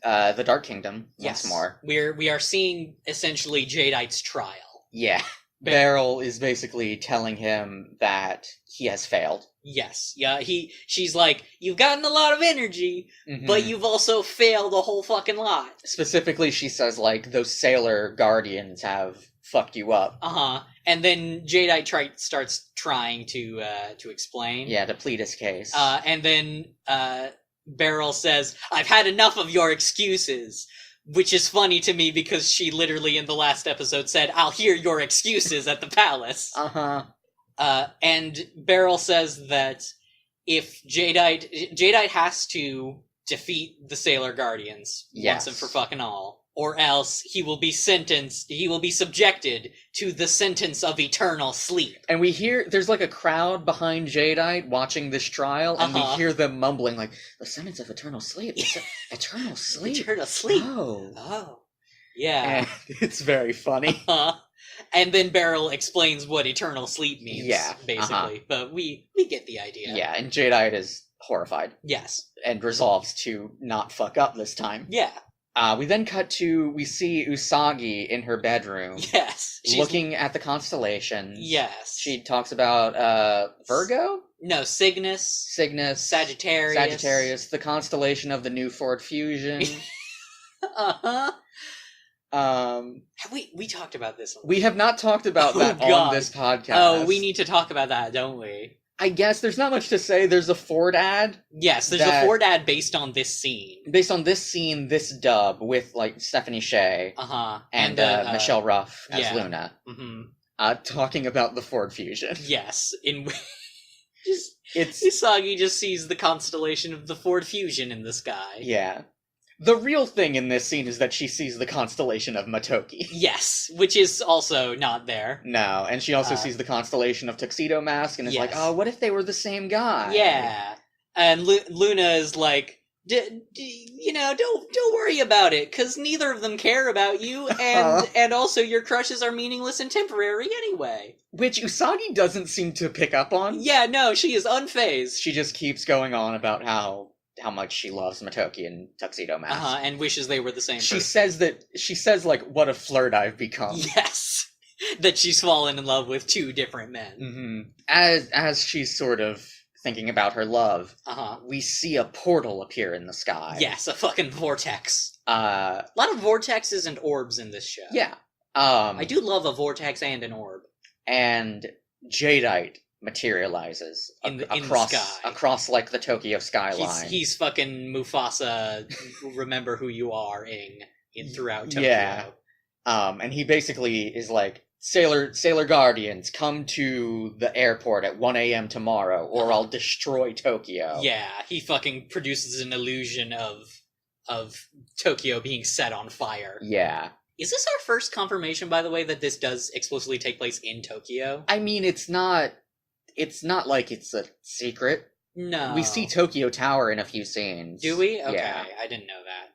Speaker 1: the Dark Kingdom once more.
Speaker 2: We are seeing essentially Jadeite's trial.
Speaker 1: Yeah. Beryl is basically telling him that he has failed.
Speaker 2: Yes, yeah, she's like, you've gotten a lot of energy, but you've also failed a whole fucking lot.
Speaker 1: Specifically, she says, like, those sailor guardians have fucked you up.
Speaker 2: And then Jadeite starts trying to explain.
Speaker 1: Yeah, to plead his case.
Speaker 2: And then, Beryl says, I've had enough of your excuses. Which is funny to me because she literally in the last episode said, I'll hear your excuses at the palace. And Beryl says that if Jadeite has to defeat the Sailor Guardians once and for fucking all, or else he will be subjected to the sentence of eternal sleep.
Speaker 1: And we hear, there's like a crowd behind Jadeite watching this trial, and we hear them mumbling like, the sentence of eternal sleep? Eternal sleep?
Speaker 2: Eternal sleep?
Speaker 1: Oh.
Speaker 2: Yeah.
Speaker 1: And it's very funny.
Speaker 2: And then Beryl explains what eternal sleep means, basically. But we get the idea.
Speaker 1: Yeah, and Jadeite is horrified.
Speaker 2: Yes.
Speaker 1: And resolves to not fuck up this time.
Speaker 2: Yeah.
Speaker 1: We then cut to, we see Usagi in her bedroom.
Speaker 2: Yes.
Speaker 1: Looking at the constellations.
Speaker 2: Yes.
Speaker 1: She talks about, Virgo?
Speaker 2: No, Cygnus. Sagittarius. The constellation of the new Ford Fusion. Have we talked about this?
Speaker 1: We have not talked about that on this podcast.
Speaker 2: Oh, we need to talk about that, don't we?
Speaker 1: I guess there's not much to say. There's a Ford ad.
Speaker 2: Yes, there's a Ford ad based on this scene.
Speaker 1: Based on this scene, this dub, with, like, Stephanie Sheh. And Michelle Ruff as Luna. Talking about the Ford Fusion.
Speaker 2: Yes, in Usagi just sees the constellation of the Ford Fusion in the sky.
Speaker 1: Yeah. The real thing in this scene is that she sees the constellation of Matoki.
Speaker 2: Yes, which is also not there.
Speaker 1: No, and she also sees the constellation of Tuxedo Mask, and is like, oh, what if they were the same guy?
Speaker 2: Yeah. And Luna is like, don't worry about it, because neither of them care about you, and also your crushes are meaningless and temporary anyway.
Speaker 1: Which Usagi doesn't seem to pick up on.
Speaker 2: Yeah, no, she is unfazed.
Speaker 1: She just keeps going on about how much she loves Matoki and Tuxedo Mask.
Speaker 2: And wishes they were the same person.
Speaker 1: She says, like, what a flirt I've become.
Speaker 2: Yes. That she's fallen in love with two different men.
Speaker 1: As she's sort of thinking about her love, we see a portal appear in the sky.
Speaker 2: Yes, a fucking vortex. A lot of vortexes and orbs in this show.
Speaker 1: Yeah.
Speaker 2: I do love a vortex and an orb.
Speaker 1: And Jadeite materializes
Speaker 2: in the sky.
Speaker 1: Across, like, the Tokyo skyline.
Speaker 2: He's fucking Mufasa, remember who you are, throughout Tokyo.
Speaker 1: Yeah. And he basically is like, Sailor Guardians, come to the airport at 1 a.m. tomorrow, or I'll destroy Tokyo.
Speaker 2: Yeah, he fucking produces an illusion of Tokyo being set on fire.
Speaker 1: Yeah.
Speaker 2: Is this our first confirmation, by the way, that this does explicitly take place in Tokyo?
Speaker 1: I mean, it's not like it's a secret.
Speaker 2: No.
Speaker 1: We see Tokyo Tower in a few scenes.
Speaker 2: Do we? Okay,
Speaker 1: yeah.
Speaker 2: I didn't know that.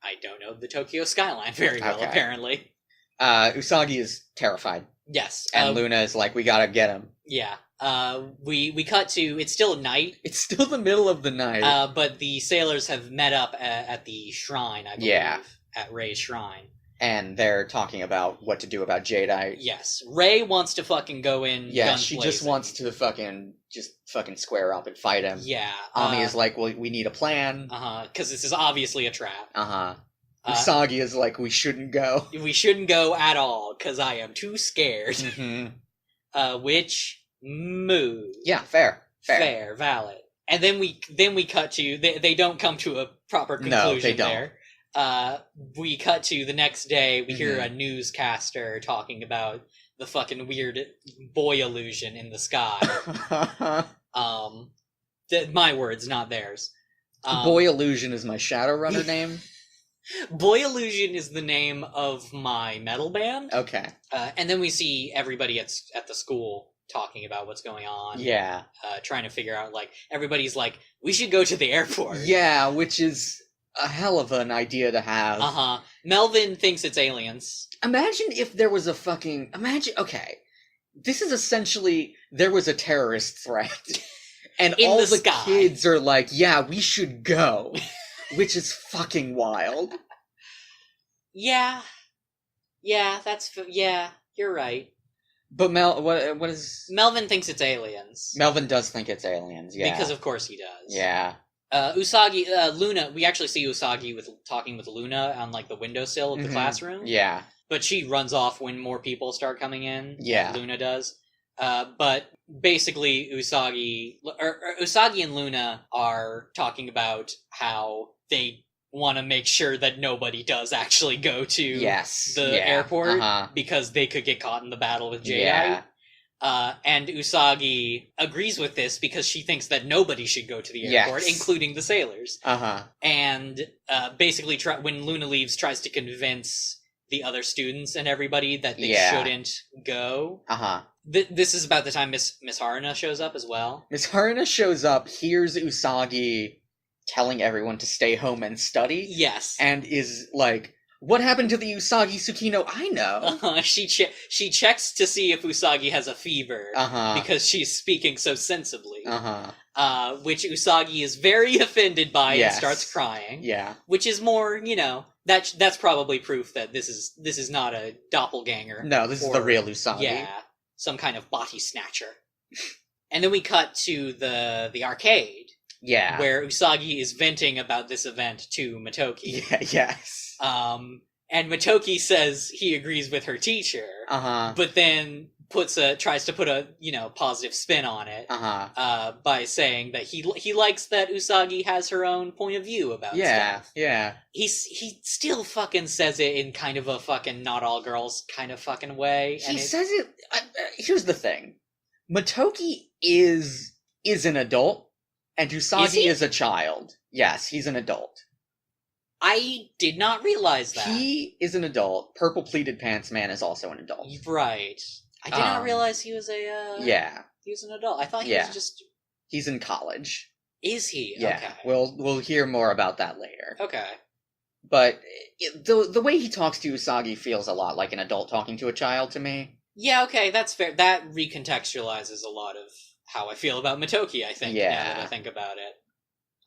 Speaker 2: I don't know the Tokyo skyline very well, apparently.
Speaker 1: Usagi is terrified.
Speaker 2: Yes.
Speaker 1: And Luna is like, we gotta get him.
Speaker 2: Yeah. We cut to, it's still night.
Speaker 1: It's still the middle of the night.
Speaker 2: But the sailors have met up at the shrine, I believe. Yeah. At Ray's shrine.
Speaker 1: And they're talking about what to do about Jadeite.
Speaker 2: Yes. Ray wants to fucking go in.
Speaker 1: Yeah, she just wants to fucking square up and fight him.
Speaker 2: Yeah.
Speaker 1: Ami is like, well, we need a plan.
Speaker 2: Because this is obviously a trap.
Speaker 1: Usagi is like, we shouldn't go.
Speaker 2: We shouldn't go at all, because I am too scared. Which, move.
Speaker 1: Yeah, fair.
Speaker 2: Valid. And then we cut to, they don't come to a proper conclusion. No, they don't. There. We cut to the next day, we hear a newscaster talking about the fucking weird boy illusion in the sky. My words, not theirs.
Speaker 1: Boy Illusion is my Shadowrunner name?
Speaker 2: Boy Illusion is the name of my metal band.
Speaker 1: Okay.
Speaker 2: And then we see everybody at the school talking about what's going on.
Speaker 1: Yeah.
Speaker 2: Trying to figure out, like, everybody's like, we should go to the airport.
Speaker 1: Yeah, which is a hell of an idea to have.
Speaker 2: Melvin thinks it's aliens.
Speaker 1: Imagine if there was okay. This is essentially, there was a terrorist threat. And all the kids are like, yeah, we should go. Which is fucking wild. Yeah, you're right. But what is...
Speaker 2: Melvin thinks it's aliens.
Speaker 1: Melvin does think it's aliens, yeah.
Speaker 2: Because of course he does.
Speaker 1: Yeah.
Speaker 2: Usagi, Luna, we actually see Usagi talking with Luna on, like, the windowsill of the classroom.
Speaker 1: Yeah.
Speaker 2: But she runs off when more people start coming in.
Speaker 1: Yeah.
Speaker 2: Like Luna does. But basically, Usagi and Luna are talking about how they want to make sure that nobody does actually go to the airport because they could get caught in the battle with Jadeite.
Speaker 1: Yeah.
Speaker 2: And Usagi agrees with this because she thinks that nobody should go to the airport, including the sailors. And basically, when Luna leaves, tries to convince the other students and everybody that they shouldn't go. This is about the time Miss Haruna shows up as well.
Speaker 1: Miss Haruna shows up, hears Usagi telling everyone to stay home and study.
Speaker 2: Yes.
Speaker 1: And is like, what happened to the Usagi Tsukino I know?
Speaker 2: She checks to see if Usagi has a fever because she's speaking so sensibly. Which Usagi is very offended by and starts crying.
Speaker 1: Yeah.
Speaker 2: Which is more, that's probably proof that this is not a doppelganger.
Speaker 1: No, this is the real Usagi.
Speaker 2: Yeah. Some kind of body snatcher. And then we cut to the arcade.
Speaker 1: Yeah.
Speaker 2: Where Usagi is venting about this event to Motoki.
Speaker 1: Yeah, yes.
Speaker 2: And Motoki says he agrees with her teacher. But then tries to put a, positive spin on it. By saying that he likes that Usagi has her own point of view about stuff.
Speaker 1: Yeah.
Speaker 2: He still fucking says it in kind of a fucking not all girls kind of fucking way.
Speaker 1: He says it... here's the thing. Motoki is an adult. And Usagi is a child. Yes, he's an adult.
Speaker 2: I did not realize that.
Speaker 1: He is an adult. Purple pleated pants man is also an adult.
Speaker 2: Right. I did not realize he was He was an adult. I thought he was just...
Speaker 1: He's in college.
Speaker 2: Is he?
Speaker 1: Yeah.
Speaker 2: Okay.
Speaker 1: We'll hear more about that later.
Speaker 2: Okay.
Speaker 1: But the way he talks to Usagi feels a lot like an adult talking to a child to me.
Speaker 2: Yeah, okay, that's fair. That recontextualizes a lot of how I feel about Motoki, I think, now that I think about it.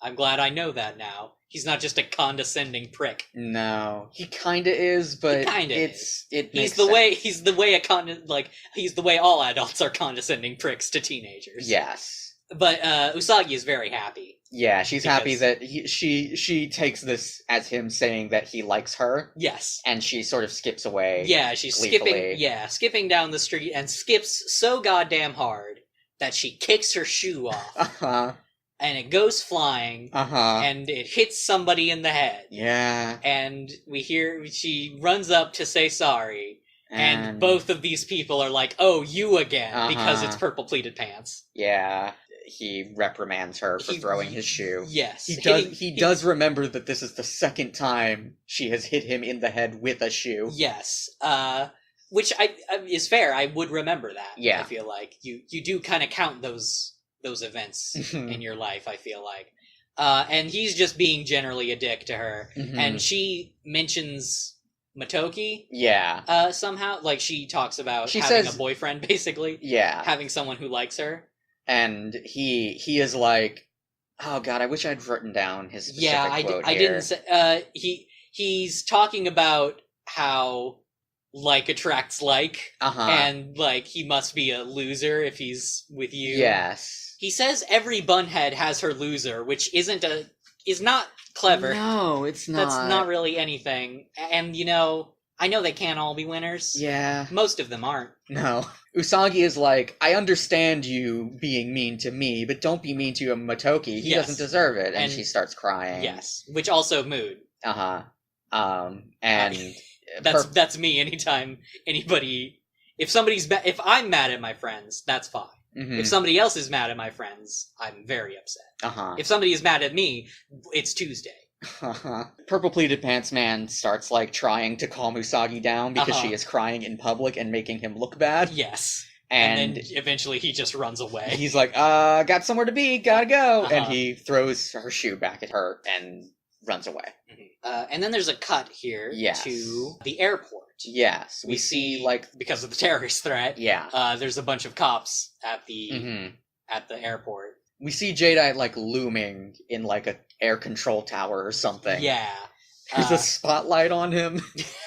Speaker 2: I'm glad I know that now. He's not just a condescending prick.
Speaker 1: No, he kinda is, but he's
Speaker 2: the way all adults are condescending pricks to teenagers.
Speaker 1: Yes.
Speaker 2: But Usagi is very happy.
Speaker 1: Yeah, she's happy that she takes this as him saying that he likes her.
Speaker 2: Yes.
Speaker 1: And she sort of skips away.
Speaker 2: Yeah, she's skipping down the street and skips so goddamn hard that she kicks her shoe off. And it goes flying. And it hits somebody in the head.
Speaker 1: Yeah.
Speaker 2: And we hear she runs up to say sorry. And both of these people are like, oh, you again, because it's purple pleated pants.
Speaker 1: Yeah. He reprimands her for throwing his shoe.
Speaker 2: Yes.
Speaker 1: He does remember that this is the second time she has hit him in the head with a shoe.
Speaker 2: Yes. Which is fair. I would remember that.
Speaker 1: Yeah.
Speaker 2: I feel like you do kind of count those events in your life, I feel like. And he's just being generally a dick to her. And she mentions Motoki.
Speaker 1: Yeah.
Speaker 2: Somehow. Like, she talks about having a boyfriend, basically.
Speaker 1: Yeah.
Speaker 2: Having someone who likes her.
Speaker 1: And he is like, oh god, I wish I'd written down his specific quote here.
Speaker 2: Didn't say, he's talking about how like attracts like, and like he must be a loser if he's with you.
Speaker 1: Yes.
Speaker 2: He says every bunhead has her loser, which is not clever.
Speaker 1: No, it's not.
Speaker 2: That's not really anything. And I know they can't all be winners.
Speaker 1: Yeah.
Speaker 2: Most of them aren't.
Speaker 1: No. Usagi is like, I understand you being mean to me, but don't be mean to Motoki. He doesn't deserve it. And she starts crying.
Speaker 2: Yes. Which also mood.
Speaker 1: And...
Speaker 2: That's me anytime anybody... If I'm mad at my friends, that's fine. If somebody else is mad at my friends, I'm very upset. If somebody is mad at me, it's Tuesday.
Speaker 1: Purple pleated pants man starts like trying to calm Usagi down because she is crying in public and making him look bad.
Speaker 2: Yes. And then eventually he just runs away.
Speaker 1: He's like, got somewhere to be, gotta go. And he throws her shoe back at her and runs away.
Speaker 2: And then there's a cut here to the airport.
Speaker 1: Yes. We see like...
Speaker 2: Because of the terrorist threat.
Speaker 1: Yeah.
Speaker 2: There's a bunch of cops at the airport.
Speaker 1: We see Jadeite like looming in like a air control tower or something.
Speaker 2: Yeah.
Speaker 1: There's a spotlight on him,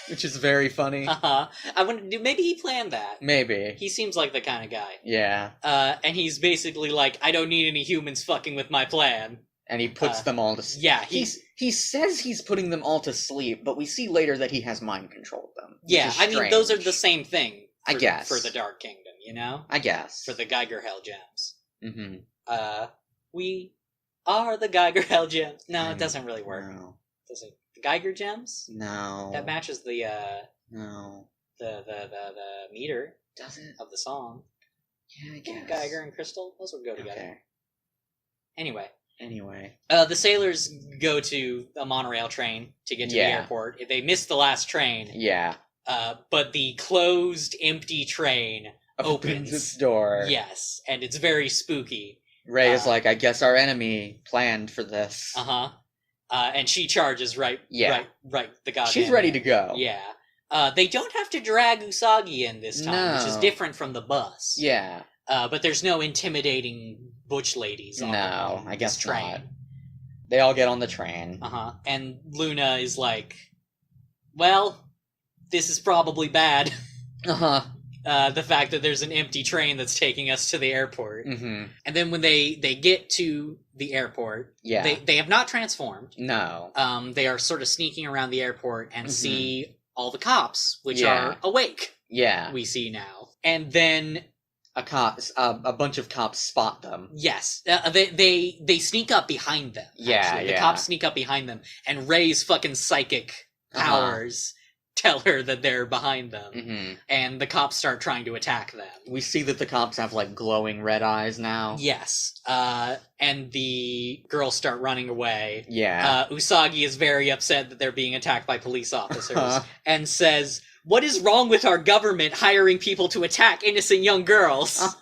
Speaker 1: which is very funny.
Speaker 2: I wonder, maybe he planned that.
Speaker 1: Maybe.
Speaker 2: He seems like the kind of guy.
Speaker 1: Yeah.
Speaker 2: And he's basically like, I don't need any humans fucking with my plan.
Speaker 1: And he puts them all to sleep.
Speaker 2: Yeah,
Speaker 1: he says he's putting them all to sleep, but we see later that he has mind controlled them.
Speaker 2: Yeah, I mean, those are the same thing.
Speaker 1: I guess.
Speaker 2: For the Dark Kingdom, you know?
Speaker 1: I guess.
Speaker 2: For the Geiger Hell Gems.
Speaker 1: Mm-hmm.
Speaker 2: We are the Geiger Hell Gems. No, it doesn't really work.
Speaker 1: No.
Speaker 2: Does it? The Geiger Gems?
Speaker 1: No.
Speaker 2: That matches the,
Speaker 1: No.
Speaker 2: The meter.
Speaker 1: Does it?
Speaker 2: Of the song.
Speaker 1: Yeah, I guess.
Speaker 2: Geiger and crystal, those would go together.
Speaker 1: Okay.
Speaker 2: Anyway.
Speaker 1: The
Speaker 2: sailors go to a monorail train to get to the airport. They miss the last train.
Speaker 1: Yeah.
Speaker 2: But the closed, empty train opens
Speaker 1: its door.
Speaker 2: Yes, and it's very spooky.
Speaker 1: Ray is like, I guess our enemy planned for this.
Speaker 2: And she charges right. The goddamn.
Speaker 1: She's ready to go.
Speaker 2: Yeah. They don't have to drag Usagi in this time, which is different from the bus.
Speaker 1: Yeah.
Speaker 2: But there's no intimidating butch ladies on
Speaker 1: I guess
Speaker 2: this train.
Speaker 1: Not. They all get on the train.
Speaker 2: And Luna is like, well, this is probably bad. The fact that there's an empty train that's taking us to the airport. And then when they get to the airport, they have not transformed.
Speaker 1: No.
Speaker 2: They are sort of sneaking around the airport and see all the cops, which are awake.
Speaker 1: Yeah.
Speaker 2: We see now. And then
Speaker 1: a bunch of cops spot them.
Speaker 2: Yes. They sneak up behind them.
Speaker 1: Yeah,
Speaker 2: The cops sneak up behind them, and Ray's fucking psychic powers tell her that they're behind them. And the cops start trying to attack them.
Speaker 1: We see that the cops have, like, glowing red eyes now.
Speaker 2: Yes. And the girls start running away.
Speaker 1: Yeah.
Speaker 2: Usagi is very upset that they're being attacked by police officers, and says, what is wrong with our government hiring people to attack innocent young girls?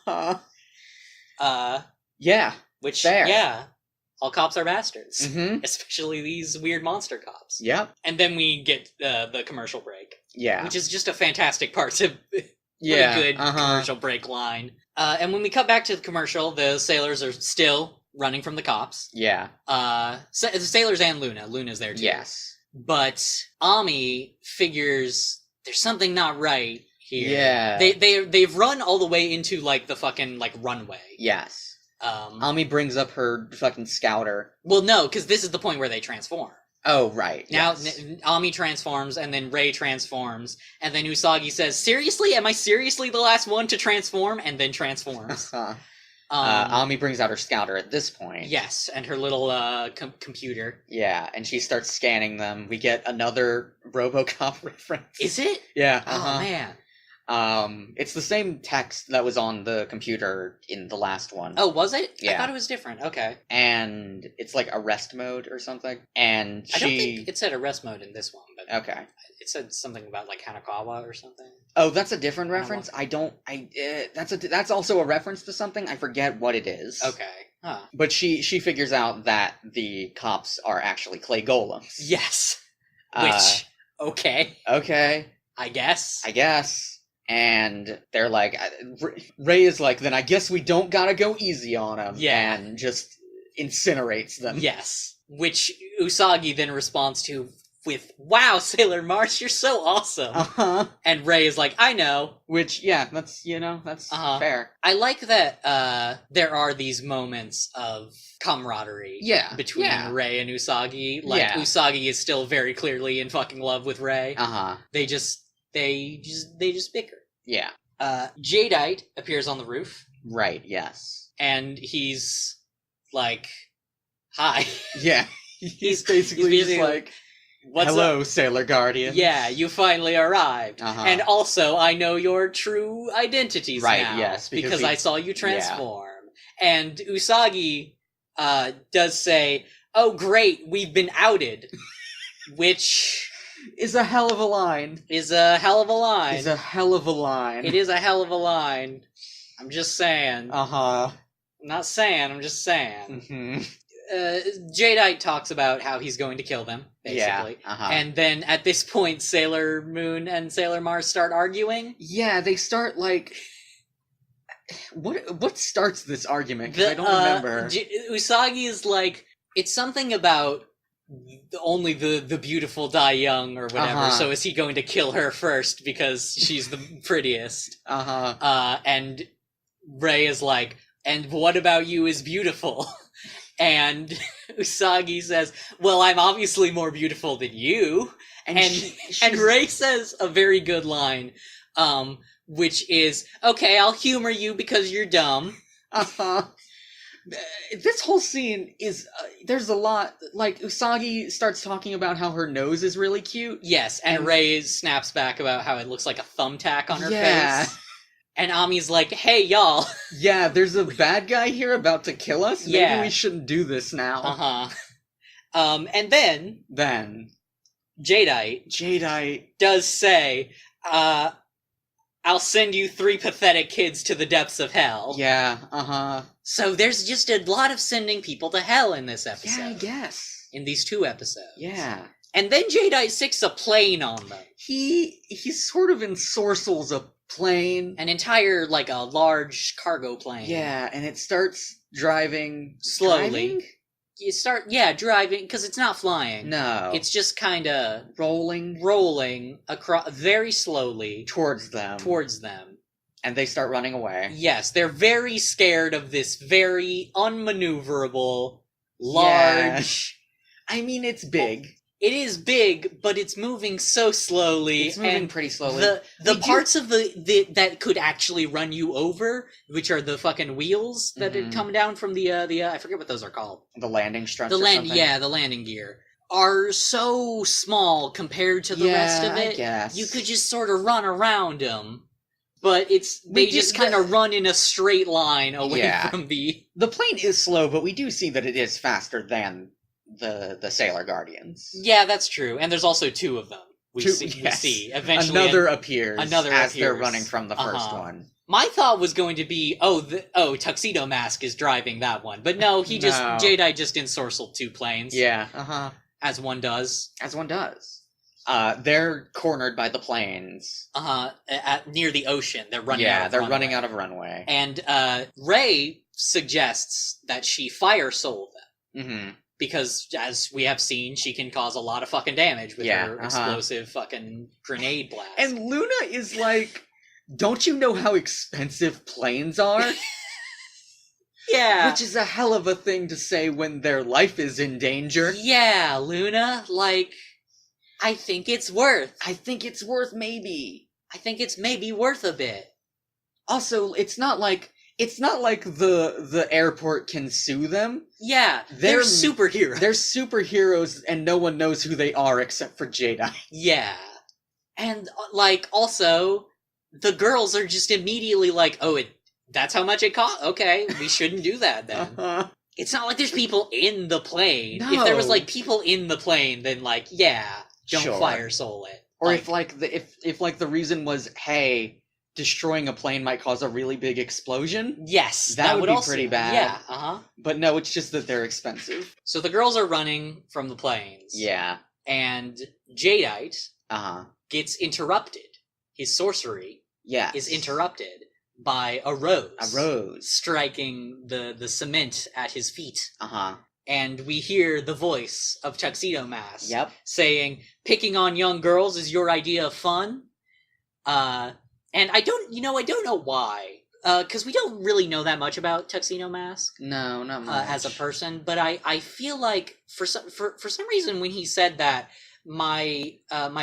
Speaker 1: Yeah.
Speaker 2: Which,
Speaker 1: fair.
Speaker 2: All cops are bastards. Especially these weird monster cops.
Speaker 1: Yep.
Speaker 2: And then we get the commercial break.
Speaker 1: Yeah.
Speaker 2: Which is just a fantastic part to... good commercial break line. And when we cut back to the commercial, the sailors are still running from the cops.
Speaker 1: Yeah.
Speaker 2: The sailors and Luna. Luna's there too.
Speaker 1: Yes.
Speaker 2: But Ami figures there's something not right here.
Speaker 1: Yeah.
Speaker 2: They've run all the way into, like, the fucking, like, runway.
Speaker 1: Yes. Ami brings up her fucking scouter.
Speaker 2: Well, no, because this is the point where they transform.
Speaker 1: Oh, right.
Speaker 2: Now,
Speaker 1: yes.
Speaker 2: Ami transforms, and then Rei transforms, and then Usagi says, seriously? Am I seriously the last one to transform? And then transforms. Ami
Speaker 1: brings out her scouter at this point.
Speaker 2: Yes, and her little computer.
Speaker 1: Yeah, and she starts scanning them. We get another RoboCop reference.
Speaker 2: Is it?
Speaker 1: Yeah.
Speaker 2: Oh, man.
Speaker 1: It's the same text that was on the computer in the last one.
Speaker 2: Oh, was it?
Speaker 1: Yeah.
Speaker 2: I thought it was different. Okay.
Speaker 1: And it's like arrest mode or something. And
Speaker 2: I don't think it said arrest mode in this one, but
Speaker 1: okay.
Speaker 2: It said something about like Hanakawa or something.
Speaker 1: Oh, that's a different reference. That's also a reference to something. I forget what it is.
Speaker 2: Okay. Huh.
Speaker 1: But she figures out that the cops are actually clay golems.
Speaker 2: Yes. Which okay. I guess. And they're like, Rei is like, then I guess we don't gotta go easy on them. Yeah.
Speaker 1: And just incinerates them.
Speaker 2: Yes. Which Usagi then responds to with, wow, Sailor Mars, you're so awesome. And Rei is like, I know.
Speaker 1: Which, yeah, that's fair.
Speaker 2: I like that there are these moments of camaraderie between Rei and Usagi. Like, Usagi is still very clearly in fucking love with Rei. They just bicker.
Speaker 1: Yeah.
Speaker 2: Jadeite appears on the roof.
Speaker 1: Right, yes.
Speaker 2: And he's like, hi.
Speaker 1: Yeah. He's basically just like, hello, Sailor Guardian.
Speaker 2: Yeah, you finally arrived. And also, I know your true identities now.
Speaker 1: Right, yes.
Speaker 2: Because I saw you transform. Yeah. And Usagi does say, oh great, we've been outed. Which...
Speaker 1: is a hell of a line.
Speaker 2: It is a hell of a line.
Speaker 1: It is a hell of a line.
Speaker 2: I'm just saying. I'm not saying, I'm just saying. Jadeite talks about how he's going to kill them, basically.
Speaker 1: Yeah,
Speaker 2: And then at this point, Sailor Moon and Sailor Mars start arguing.
Speaker 1: Yeah, they start like... What starts this argument? Because I don't remember.
Speaker 2: Usagi is like, it's something about only the beautiful die young or whatever, so is he going to kill her first because she's the prettiest? And Rei is like, and what about you is beautiful? And Usagi says, well, I'm obviously more beautiful than you. And Rei says a very good line, which is, okay, I'll humor you because you're dumb.
Speaker 1: This whole scene is, there's a lot, like, Usagi starts talking about how her nose is really cute.
Speaker 2: Yes, and Rei snaps back about how it looks like a thumbtack on her face. And Ami's like, hey, y'all.
Speaker 1: Yeah, there's a bad guy here about to kill us. Maybe we shouldn't do this now.
Speaker 2: And then Jadeite does say, I'll send you 3 pathetic kids to the depths of hell.
Speaker 1: Yeah,
Speaker 2: So there's just a lot of sending people to hell in this episode.
Speaker 1: Yeah, I guess.
Speaker 2: In these 2 episodes.
Speaker 1: Yeah.
Speaker 2: And then Jadeite sicks a plane on them.
Speaker 1: He sort of ensorcels a plane.
Speaker 2: An entire, like, a large cargo plane.
Speaker 1: Yeah, and it starts driving...
Speaker 2: slowly.
Speaker 1: Driving?
Speaker 2: You start, driving, because it's not flying.
Speaker 1: No.
Speaker 2: It's just kind of...
Speaker 1: rolling
Speaker 2: across, very slowly.
Speaker 1: Towards them. And they start running away.
Speaker 2: Yes, they're very scared of this very unmaneuverable, large...
Speaker 1: I mean, it's big.
Speaker 2: It is big, but it's moving so slowly.
Speaker 1: It's moving pretty slowly.
Speaker 2: The parts of the that could actually run you over, which are the fucking wheels that come down from the I forget what those are called.
Speaker 1: The landing struts or something?
Speaker 2: Yeah, the landing gear. Are so small compared to the rest of it.
Speaker 1: I guess.
Speaker 2: You could just sort of run around them. But they just kind of run in a straight line away from the...
Speaker 1: The plane is slow, but we do see that it is faster than the Sailor Guardians.
Speaker 2: Yeah, that's true. And there's also 2 of them. We see. Eventually
Speaker 1: Another appears as they're running from the first one.
Speaker 2: My thought was going to be, Tuxedo Mask is driving that one. But no, Jadeite just ensorcelled 2 planes.
Speaker 1: Yeah,
Speaker 2: As one does.
Speaker 1: They're cornered by the planes.
Speaker 2: Near the ocean. They're running out of runway.
Speaker 1: Running out of runway.
Speaker 2: And Rei suggests that she fire soul them.
Speaker 1: Mm-hmm.
Speaker 2: Because, as we have seen, she can cause a lot of fucking damage with her explosive fucking grenade blast.
Speaker 1: And Luna is like, don't you know how expensive planes are?
Speaker 2: Yeah.
Speaker 1: Which is a hell of a thing to say when their life is in danger.
Speaker 2: Yeah, Luna, like, I think it's worth
Speaker 1: maybe.
Speaker 2: I think it's maybe worth a bit.
Speaker 1: Also, it's not like the airport can sue them.
Speaker 2: Yeah, they're superheroes.
Speaker 1: They're superheroes, and no one knows who they are except for Jadeite.
Speaker 2: Yeah. And, like, also, the girls are just immediately like, that's how much it cost? Okay, we shouldn't do that then. It's not like there's people in the plane. No. If there was, like, people in the plane, then, like, don't fire soul it.
Speaker 1: Or if the reason was, hey... destroying a plane might cause a really big explosion.
Speaker 2: Yes,
Speaker 1: that would be also, pretty bad.
Speaker 2: Yeah,
Speaker 1: But no, it's just that they're expensive.
Speaker 2: So the girls are running from the planes.
Speaker 1: Yeah.
Speaker 2: And Jadeite gets interrupted. His sorcery is interrupted by a rose. A rose. Striking the cement at his feet. And we hear the voice of Tuxedo Mask saying, picking on young girls is your idea of fun? And I don't know why, because we don't really know that much about Tuxedo Mask.
Speaker 1: No, not much.
Speaker 2: As a person, but I feel like for some reason when he said that, my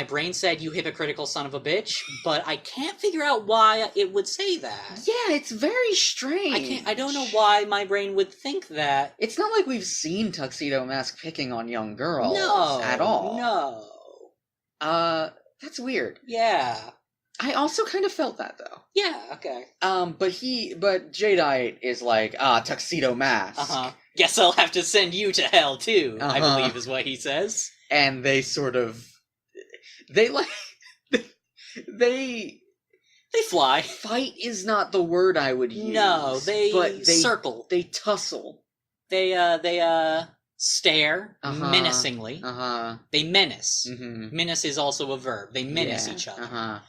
Speaker 2: brain said you hypocritical son of a bitch, but I can't figure out why it would say that.
Speaker 1: Yeah, it's very strange.
Speaker 2: I don't know why my brain would think that.
Speaker 1: It's not like we've seen Tuxedo Mask picking on young girls at all.
Speaker 2: No.
Speaker 1: That's weird.
Speaker 2: Yeah.
Speaker 1: I also kind of felt that, though.
Speaker 2: Yeah, okay.
Speaker 1: But Jadeite is like, Tuxedo Mask.
Speaker 2: Guess I'll have to send you to hell, too, I believe is what he says.
Speaker 1: And they sort of... They
Speaker 2: fly.
Speaker 1: Fight is not the word I would use.
Speaker 2: No, they circle.
Speaker 1: They tussle.
Speaker 2: They stare menacingly. They menace. Mm-hmm. Menace is also a verb. They menace each other.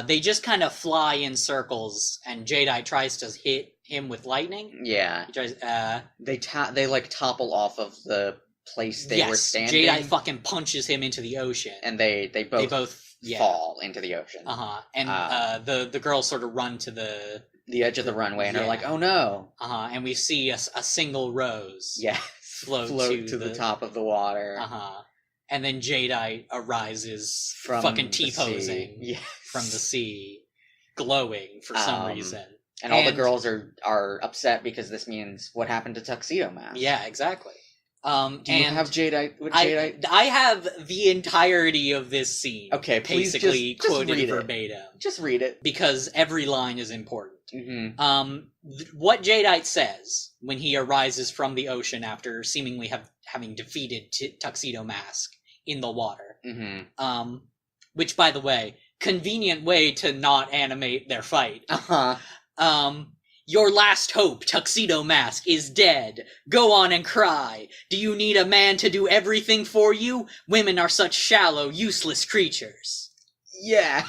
Speaker 2: They just kind of fly in circles, and Jadeite tries to hit him with lightning.
Speaker 1: Yeah.
Speaker 2: He tries.
Speaker 1: They like topple off of the place they were standing.
Speaker 2: Jadeite fucking punches him into the ocean.
Speaker 1: And they both fall into the ocean.
Speaker 2: And the girls sort of run to the
Speaker 1: edge of the runway and are like, oh no.
Speaker 2: And we see a single rose float
Speaker 1: to the top of the water.
Speaker 2: And then Jadeite arises from fucking T-posing from the sea, glowing for some reason.
Speaker 1: And all the girls are upset because this means what happened to Tuxedo Mask.
Speaker 2: Yeah, exactly.
Speaker 1: Do you have Jadeite with Jadeite?
Speaker 2: I have the entirety of this scene.
Speaker 1: Okay, please
Speaker 2: basically
Speaker 1: just
Speaker 2: quoted verbatim.
Speaker 1: Just read it.
Speaker 2: Because every line is important. What Jadeite says when he arises from the ocean after seemingly having defeated Tuxedo Mask in the water. Which, by the way, convenient way to not animate their fight. Your last hope, Tuxedo Mask, is dead. Go on and cry. Do you need a man to do everything for you? Women are such shallow, useless creatures.
Speaker 1: Yeah.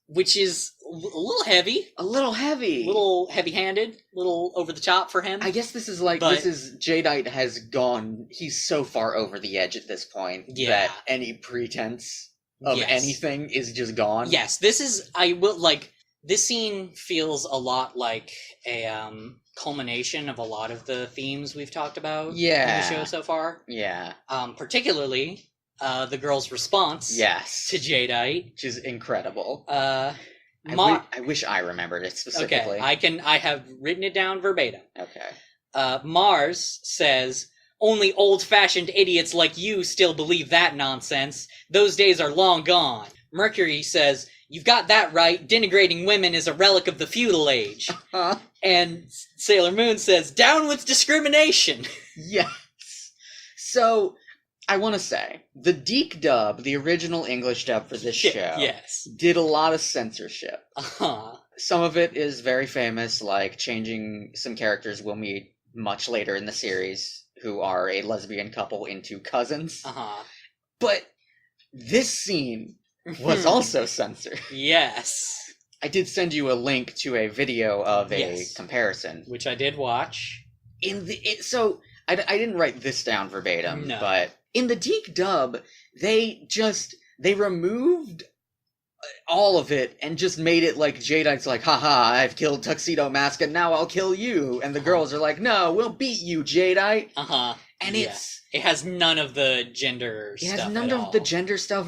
Speaker 2: Which is a little heavy.
Speaker 1: A little heavy.
Speaker 2: A little heavy-handed. A little over the top for him.
Speaker 1: I guess this is Jadeite has gone, he's so far over the edge at this point that any pretense of anything is just gone.
Speaker 2: Yes, this scene feels a lot like a culmination of a lot of the themes we've talked about in the show so far.
Speaker 1: Yeah.
Speaker 2: Particularly the girl's response to Jadeite.
Speaker 1: Which is incredible. I wish I remembered it specifically.
Speaker 2: Okay, I have written it down verbatim.
Speaker 1: Okay.
Speaker 2: Mars says, "Only old-fashioned idiots like you still believe that nonsense. Those days are long gone." Mercury says, "You've got that right. Denigrating women is a relic of the feudal age." And Sailor Moon says, "Down with discrimination."
Speaker 1: Yes. So, I want to say, the Deke dub, the original English dub for this show, did a lot of censorship. Some of it is very famous, like changing some characters we'll meet much later in the series, who are a lesbian couple into cousins. But this scene was also censored.
Speaker 2: Yes.
Speaker 1: I did send you a link to a video of a comparison.
Speaker 2: Which I did watch.
Speaker 1: So, I didn't write this down verbatim, but in the Deke dub, they removed all of it and just made it like Jadeite's like, haha, I've killed Tuxedo Mask and now I'll kill you. And the girls are like, no, we'll beat you, Jadeite. And
Speaker 2: it has none of the gender stuff. It has none of
Speaker 1: the gender stuff,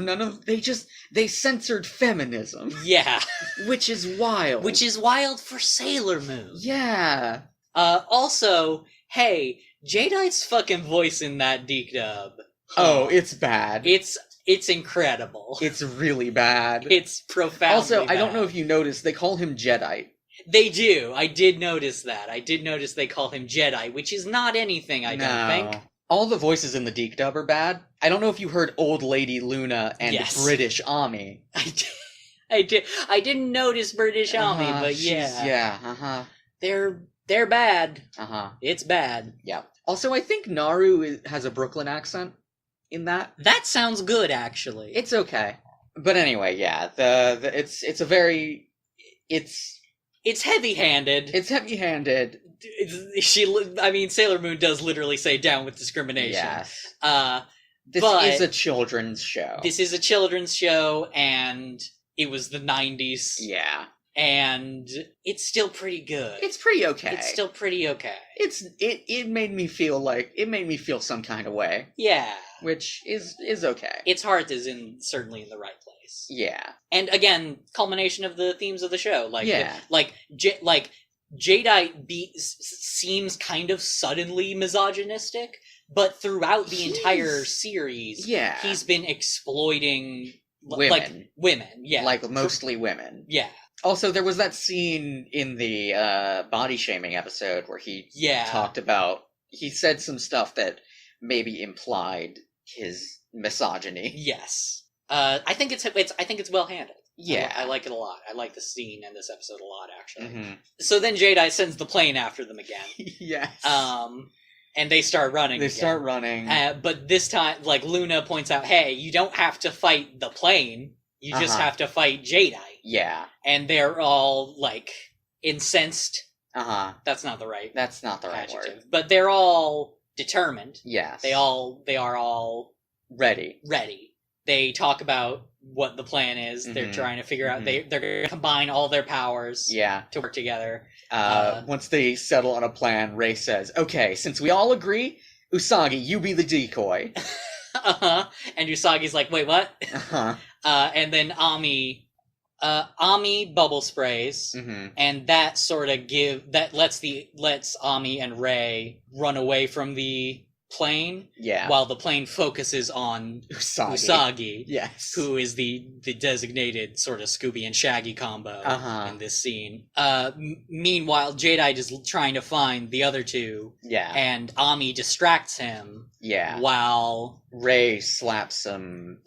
Speaker 1: they censored feminism.
Speaker 2: Yeah.
Speaker 1: Which is wild.
Speaker 2: Which is wild for Sailor Moon.
Speaker 1: Yeah.
Speaker 2: Also, hey, Jadeite's fucking voice in that Deke dub.
Speaker 1: Oh, it's bad.
Speaker 2: It's incredible.
Speaker 1: It's really bad.
Speaker 2: It's profoundly
Speaker 1: Also,
Speaker 2: bad.
Speaker 1: I don't know if you noticed, they call him Jadeite.
Speaker 2: They do. I did notice that. I did notice they call him Jedi, which is not anything, I don't think.
Speaker 1: All the voices in the Deke dub are bad. I don't know if you heard Old Lady Luna and British Ami.
Speaker 2: I did. I didn't notice British Ami, but They're bad. It's bad.
Speaker 1: Yeah. Also, I think Naru has a Brooklyn accent in that.
Speaker 2: That sounds good, actually.
Speaker 1: It's okay. But anyway, yeah. It's heavy-handed. It's heavy-handed.
Speaker 2: Sailor Moon does literally say down with discrimination.
Speaker 1: Yes. This is a children's show. This is a children's show, and it was the 90s. Yeah. And it's still pretty good. It's pretty okay. It's still pretty okay. It made me feel some kind of way. Yeah. Which is okay. Its heart is certainly in the right place. Yeah. And again, culmination of the themes of the show. Jadeite seems kind of suddenly misogynistic, but throughout the entire series, he's been exploiting women. Mostly women. Yeah. Also, there was that scene in the body shaming episode where he talked about, he said some stuff that maybe implied his misogyny. Yes. I think it's well handled. Yeah. I like it a lot. I like the scene in this episode a lot, actually. Mm-hmm. So then Jadeite sends the plane after them again. Yes. And they start running. But this time, Luna points out, hey, you don't have to fight the plane. You just have to fight Jadeite. Yeah. And they're all, incensed. That's not the right adjective. Word. But they're all
Speaker 2: determined.
Speaker 1: Yes.
Speaker 2: They are all
Speaker 1: ready.
Speaker 2: They talk about what the plan is. Mm-hmm. They're trying to figure out. They're going to combine all their powers. To work together.
Speaker 1: Once they settle on a plan, Rei says, "Okay, since we all agree, Usagi, you be the decoy."
Speaker 2: And Usagi's like, "Wait, what?" And then Ami bubble sprays, and that sort of lets Ami and Rei run away from the plane, while the plane focuses on Usagi,
Speaker 1: yes,
Speaker 2: who is the designated sort of Scooby and Shaggy combo in this scene. Meanwhile, Jadeite is trying to find the other two, and Ami distracts him, while
Speaker 1: Rei slaps some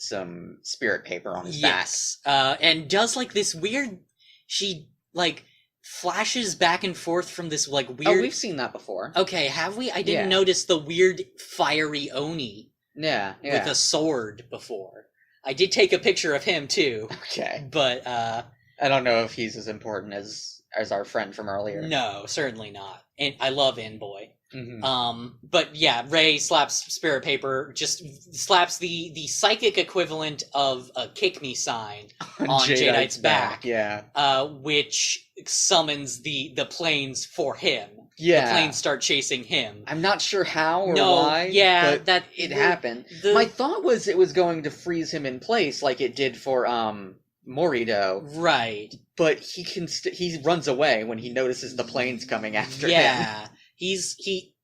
Speaker 1: spirit paper on his back,
Speaker 2: and does like this weird, she like flashes back and forth from this like weird...
Speaker 1: Oh, we've seen that before.
Speaker 2: Okay, have we? I didn't notice the weird fiery Oni with a sword before. I did take a picture of him too.
Speaker 1: Okay.
Speaker 2: But
Speaker 1: I don't know if he's as important as our friend from earlier.
Speaker 2: No, certainly not. And I love Boy. But yeah, Rei slaps spirit paper, just slaps the psychic equivalent of a kick me sign on Jadeite's back. Which summons the planes for him. The planes start chasing him.
Speaker 1: I'm not sure how or why. But that it happened. My thought was it was going to freeze him in place like it did for Morito.
Speaker 2: Right.
Speaker 1: But he runs away when he notices the planes coming after him.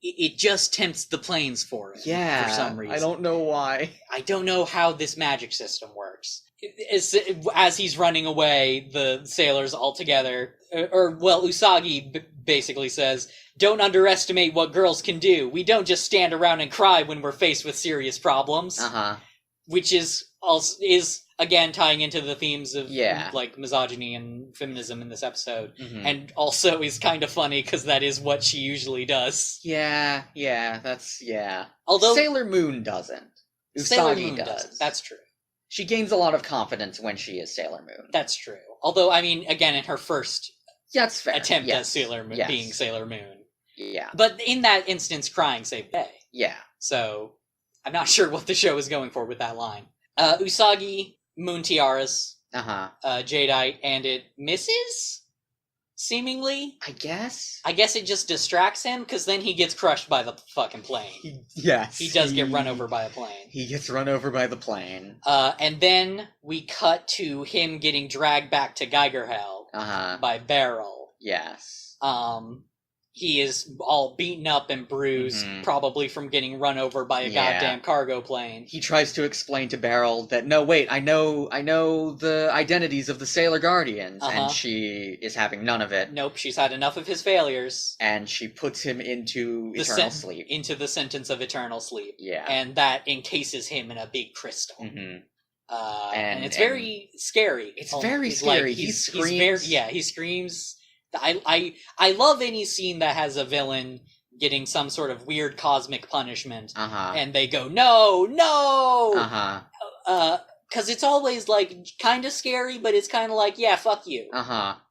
Speaker 2: It just tempts the planes for him. For some reason.
Speaker 1: I don't know why.
Speaker 2: I don't know how this magic system works. As he's running away, the sailors all together, Usagi basically says, "Don't underestimate what girls can do. We don't just stand around and cry when we're faced with serious problems." Which is again tying into the themes of like misogyny and feminism in this episode, and also is kind of funny because that is what she usually does. Although
Speaker 1: Sailor Moon doesn't. Usagi does.
Speaker 2: That's true.
Speaker 1: She gains a lot of confidence when she is Sailor Moon.
Speaker 2: That's true. Although, I mean, again, in her first attempt at
Speaker 1: Sailor Moon,
Speaker 2: being Sailor Moon.
Speaker 1: Yeah.
Speaker 2: But in that instance, crying saved the day.
Speaker 1: Yeah.
Speaker 2: So, I'm not sure what the show is going for with that line. Usagi, moon tiaras, Jadeite, and it misses? Seemingly?
Speaker 1: I guess
Speaker 2: it just distracts him, because then he gets crushed by the fucking plane. He does get run over by a plane.
Speaker 1: He gets run over by the plane.
Speaker 2: And then we cut to him getting dragged back to Geiger Hell by Beryl.
Speaker 1: Yes.
Speaker 2: He is all beaten up and bruised, probably from getting run over by a goddamn cargo plane.
Speaker 1: He tries to explain to Beryl that, no, wait, I know the identities of the Sailor Guardians, and she is having none of it.
Speaker 2: Nope, she's had enough of his failures.
Speaker 1: And she puts him into eternal sleep.
Speaker 2: Into the sentence of eternal sleep.
Speaker 1: Yeah.
Speaker 2: And that encases him in a big crystal. And it's very scary.
Speaker 1: It's very scary. He screams.
Speaker 2: He screams. I love any scene that has a villain getting some sort of weird cosmic punishment, and they go, no! Because it's always, like, kind of scary, but it's kind of like, yeah, fuck you.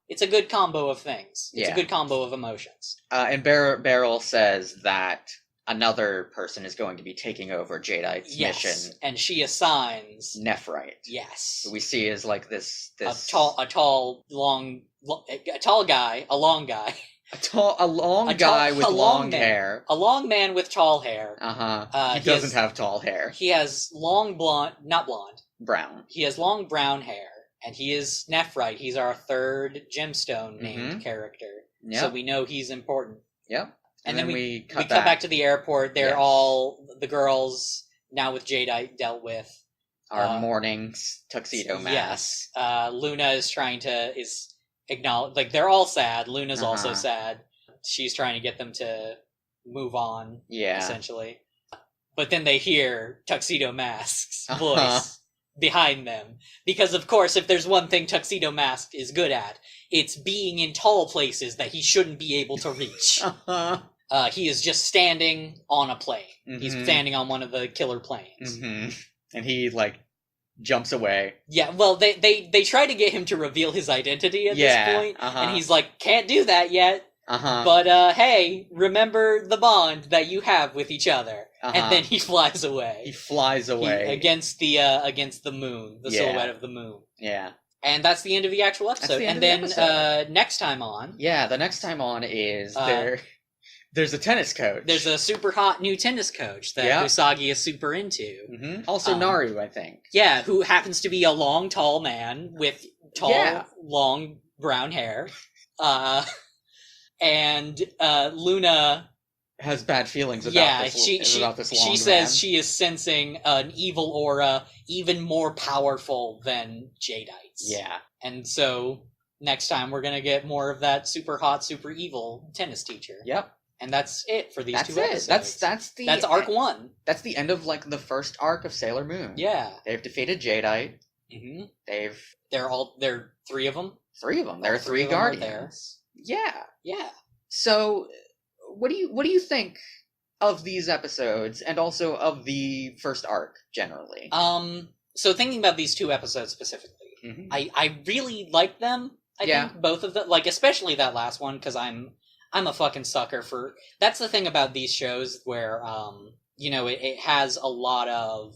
Speaker 2: It's a good combo of things. It's a good combo of emotions.
Speaker 1: And Beryl says that another person is going to be taking over Jadeite's mission.
Speaker 2: And she assigns
Speaker 1: Nephrite.
Speaker 2: Yes.
Speaker 1: So we see is like this
Speaker 2: a tall guy, a long guy.
Speaker 1: A long guy with long hair.
Speaker 2: A long man with tall hair.
Speaker 1: He doesn't have tall hair.
Speaker 2: He has brown. He has long brown hair, and he is Nephrite. He's our third gemstone named character. Yep. So we know he's important.
Speaker 1: Yep.
Speaker 2: And then we cut back to the airport. They're all, the girls, now with Jadeite, dealt with.
Speaker 1: Our mourning tuxedo mask.
Speaker 2: Yes. Luna is acknowledge, like, they're all sad. Luna's also sad. She's trying to get them to move on, essentially. But then they hear Tuxedo Mask's voice behind them. Because, of course, if there's one thing Tuxedo Mask is good at, it's being in tall places that he shouldn't be able to reach. He is just standing on a plane. He's standing on one of the killer planes.
Speaker 1: And he, like, jumps away.
Speaker 2: Yeah, well, they try to get him to reveal his identity at this point, and he's like, can't do that yet. But, hey, remember the bond that you have with each other. And then he flies away.
Speaker 1: He flies away.
Speaker 2: Against the moon. The silhouette of the moon.
Speaker 1: Yeah.
Speaker 2: And that's the end of the actual episode. And then, next time on...
Speaker 1: Yeah, the next time on is there's a tennis coach.
Speaker 2: There's a super hot new tennis coach that Usagi is super into.
Speaker 1: Mm-hmm. Also Naru, I think.
Speaker 2: Yeah, who happens to be a long, tall man with long brown hair. And Luna...
Speaker 1: has bad feelings about this long
Speaker 2: she says she is sensing an evil aura even more powerful than Jadeites.
Speaker 1: Yeah.
Speaker 2: And so next time we're going to get more of that super hot, super evil tennis teacher.
Speaker 1: Yep.
Speaker 2: And that's it for these two episodes.
Speaker 1: That's
Speaker 2: arc 1.
Speaker 1: That's the end of the first arc of Sailor Moon.
Speaker 2: Yeah.
Speaker 1: They've defeated Jadeite.
Speaker 2: Mm-hmm.
Speaker 1: They're
Speaker 2: 3 of them.
Speaker 1: 3 of them. There are 3 guardians. Yeah.
Speaker 2: Yeah.
Speaker 1: So what do you think of these episodes and also of the first arc generally?
Speaker 2: So thinking about these 2 episodes specifically, I really like them. I think both of them, especially that last one, because I'm a fucking sucker for... That's the thing about these shows where, it has a lot of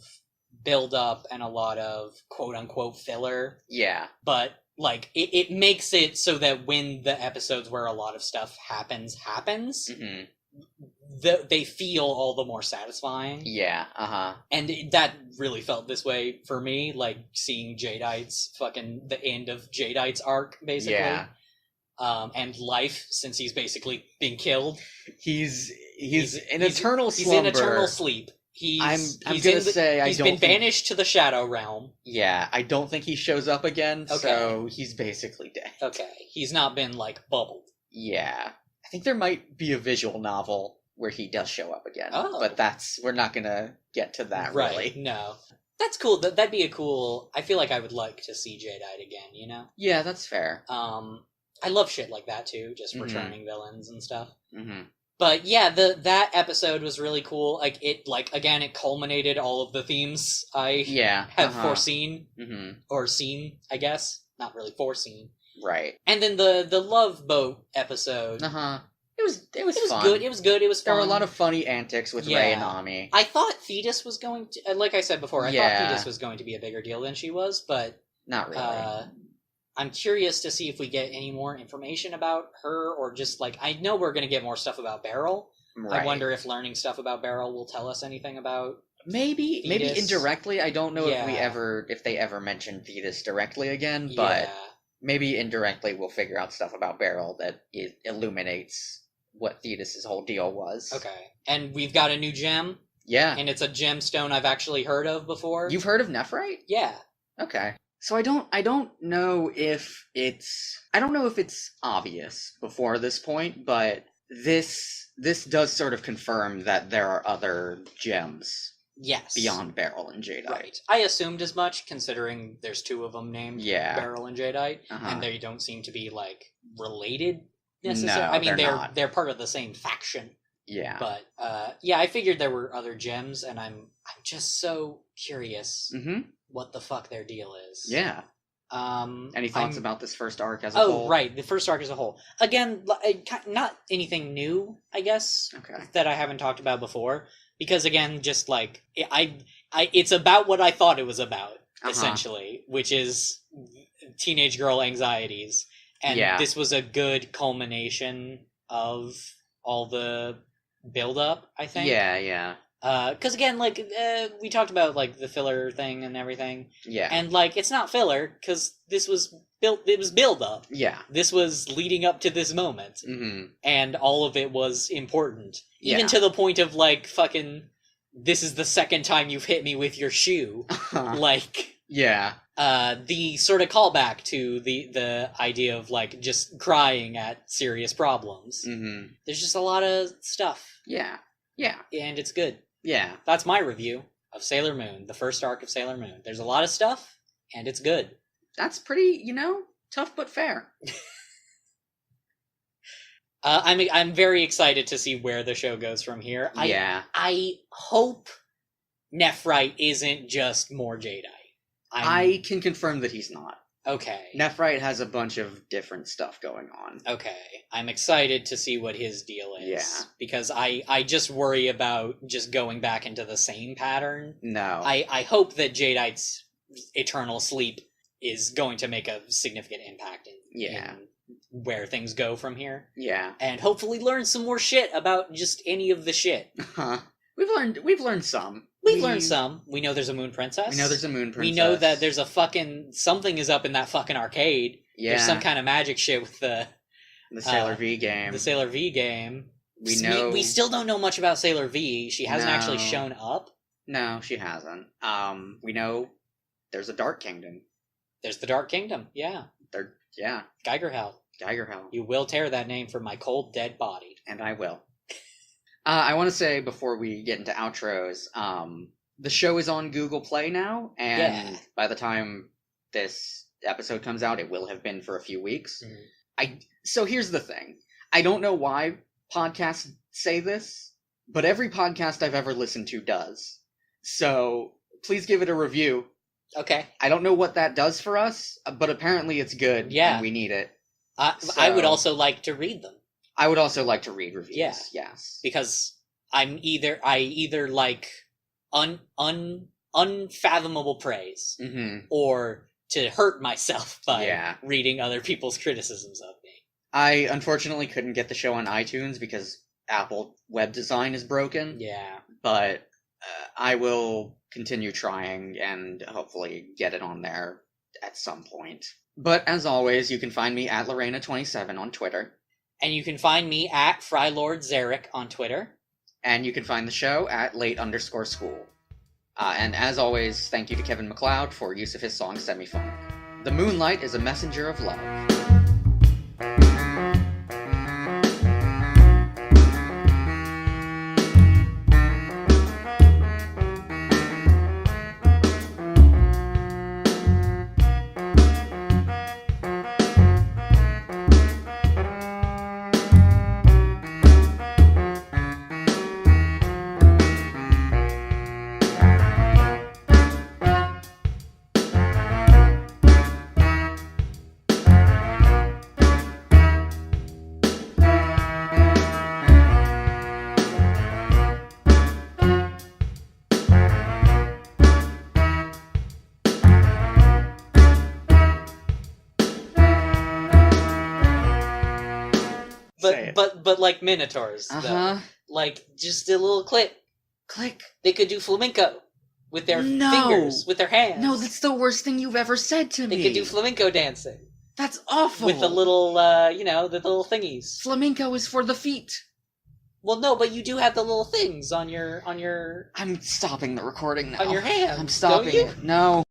Speaker 2: build-up and a lot of quote-unquote filler.
Speaker 1: Yeah.
Speaker 2: But, it makes it so that when the episodes where a lot of stuff happens, they feel all the more satisfying.
Speaker 1: Yeah,
Speaker 2: And that really felt this way for me, seeing Jadeite's the end of Jadeite's arc, basically.
Speaker 1: Yeah.
Speaker 2: And life, since he's basically been killed.
Speaker 1: He's in eternal slumber.
Speaker 2: He's in eternal sleep. He's been banished to the Shadow Realm.
Speaker 1: Yeah, I don't think he shows up again, so he's basically dead.
Speaker 2: Okay, he's not been, bubbled.
Speaker 1: Yeah. I think there might be a visual novel where he does show up again.
Speaker 2: Oh.
Speaker 1: But we're not gonna get to that, really.
Speaker 2: No. That's cool. That'd be a cool... I feel like I would like to see Jadeite again,
Speaker 1: Yeah, that's fair.
Speaker 2: I love shit like that, too, just returning villains and stuff.
Speaker 1: Mm-hmm.
Speaker 2: But yeah, that episode was really cool. It culminated all of the themes I had foreseen or seen, I guess. Not really foreseen.
Speaker 1: Right.
Speaker 2: And then the Love Boat episode.
Speaker 1: It was fun.
Speaker 2: Good. It was good. It was fun.
Speaker 1: There were a lot of funny antics with Rei and Ami.
Speaker 2: I thought Thetis was going to, like I said before, I thought Thetis was going to be a bigger deal than she was, but
Speaker 1: not really.
Speaker 2: I'm curious to see if we get any more information about her, or just I know we're going to get more stuff about Beryl. Right. I wonder if learning stuff about Beryl will tell us anything about
Speaker 1: maybe indirectly. I don't know if they ever mentioned Thetis directly again, but maybe indirectly we'll figure out stuff about Beryl that it illuminates what Thetis' whole deal was.
Speaker 2: Okay. And we've got a new gem.
Speaker 1: Yeah.
Speaker 2: And it's a gemstone I've actually heard of before.
Speaker 1: You've heard of Nephrite?
Speaker 2: Yeah.
Speaker 1: Okay. So I don't know if it's obvious before this point, but this does sort of confirm that there are other gems.
Speaker 2: Yes.
Speaker 1: Beyond Beryl and Jadeite.
Speaker 2: Right. I assumed as much, considering there's 2 of them named Beryl and Jadeite, and they don't seem to be related necessarily. No, they're part of the same faction.
Speaker 1: Yeah.
Speaker 2: But I figured there were other gems, and I'm just so curious what the fuck their deal is.
Speaker 1: Yeah. Any thoughts about this first arc as a whole? Oh,
Speaker 2: right, the first arc as a whole. Again, not anything new, I guess, that I haven't talked about before. Because again, just it's about what I thought it was about, essentially, which is teenage girl anxieties. And this was a good culmination of all the build-up, I think.
Speaker 1: Yeah.
Speaker 2: Because again, we talked about the filler thing and everything.
Speaker 1: Yeah.
Speaker 2: And it's not filler because this was build up.
Speaker 1: Yeah.
Speaker 2: This was leading up to this moment.
Speaker 1: Mm-hmm.
Speaker 2: And all of it was important. Even to the point of fucking, this is the second time you've hit me with your shoe.
Speaker 1: Yeah.
Speaker 2: The sort of callback to the idea of just crying at serious problems.
Speaker 1: Mm-hmm.
Speaker 2: There's just a lot of stuff.
Speaker 1: Yeah.
Speaker 2: And it's good.
Speaker 1: Yeah.
Speaker 2: That's my review of Sailor Moon, the first arc of Sailor Moon. There's a lot of stuff, and it's good.
Speaker 1: That's pretty, tough but fair.
Speaker 2: I'm very excited to see where the show goes from here. I hope Nephrite isn't just more Jadeite.
Speaker 1: I can confirm that he's not.
Speaker 2: Okay.
Speaker 1: Nephrite has a bunch of different stuff going on.
Speaker 2: Okay. I'm excited to see what his deal is.
Speaker 1: Yeah.
Speaker 2: Because I just worry about just going back into the same pattern.
Speaker 1: No.
Speaker 2: I hope that Jadeite's eternal sleep is going to make a significant impact in where things go from here.
Speaker 1: Yeah.
Speaker 2: And hopefully learn some more shit about just any of the shit.
Speaker 1: Huh. We've learned some.
Speaker 2: We've learned some. We know there's a moon princess.
Speaker 1: We know there's a moon princess.
Speaker 2: We know that there's a fucking... Something is up in that fucking arcade.
Speaker 1: Yeah.
Speaker 2: There's some kind of magic shit with the
Speaker 1: Sailor V game.
Speaker 2: The Sailor V game.
Speaker 1: We know...
Speaker 2: We still don't know much about Sailor V. She hasn't actually shown up.
Speaker 1: No, she hasn't. We know there's a Dark Kingdom.
Speaker 2: There's the Dark Kingdom, yeah. Geiger Hell. You will tear that name from my cold, dead body.
Speaker 1: And I will. I want to say, before we get into outros, the show is on Google Play now, and by the time this episode comes out, it will have been for a few weeks. Mm-hmm. So here's the thing. I don't know why podcasts say this, but every podcast I've ever listened to does. So please give it a review.
Speaker 2: Okay.
Speaker 1: I don't know what that does for us, but apparently it's good, and we need it.
Speaker 2: I would also like to read them.
Speaker 1: I would also like to read reviews.
Speaker 2: Yeah.
Speaker 1: Yes.
Speaker 2: Because I either like unfathomable praise, or to hurt myself by reading other people's criticisms of me.
Speaker 1: I unfortunately couldn't get the show on iTunes because Apple web design is broken.
Speaker 2: Yeah.
Speaker 1: But I will continue trying and hopefully get it on there at some point. But as always, you can find me at Lorena27 on Twitter.
Speaker 2: And you can find me at Frylord Zarek on Twitter.
Speaker 1: And you can find the show at late_school. And as always, thank you to Kevin MacLeod for use of his song Semi-Funk. The moonlight is a messenger of love.
Speaker 2: But like minotaurs, though. Like, just a little click. They could do flamenco with their fingers, with their hands.
Speaker 1: No, that's the worst thing you've ever said to me.
Speaker 2: They could do flamenco dancing.
Speaker 1: That's awful.
Speaker 2: With the little, the little thingies.
Speaker 1: Flamenco is for the feet.
Speaker 2: Well, no, but you do have the little things on your...
Speaker 1: I'm stopping the recording now.
Speaker 2: On your hands.
Speaker 1: I'm stopping it. No.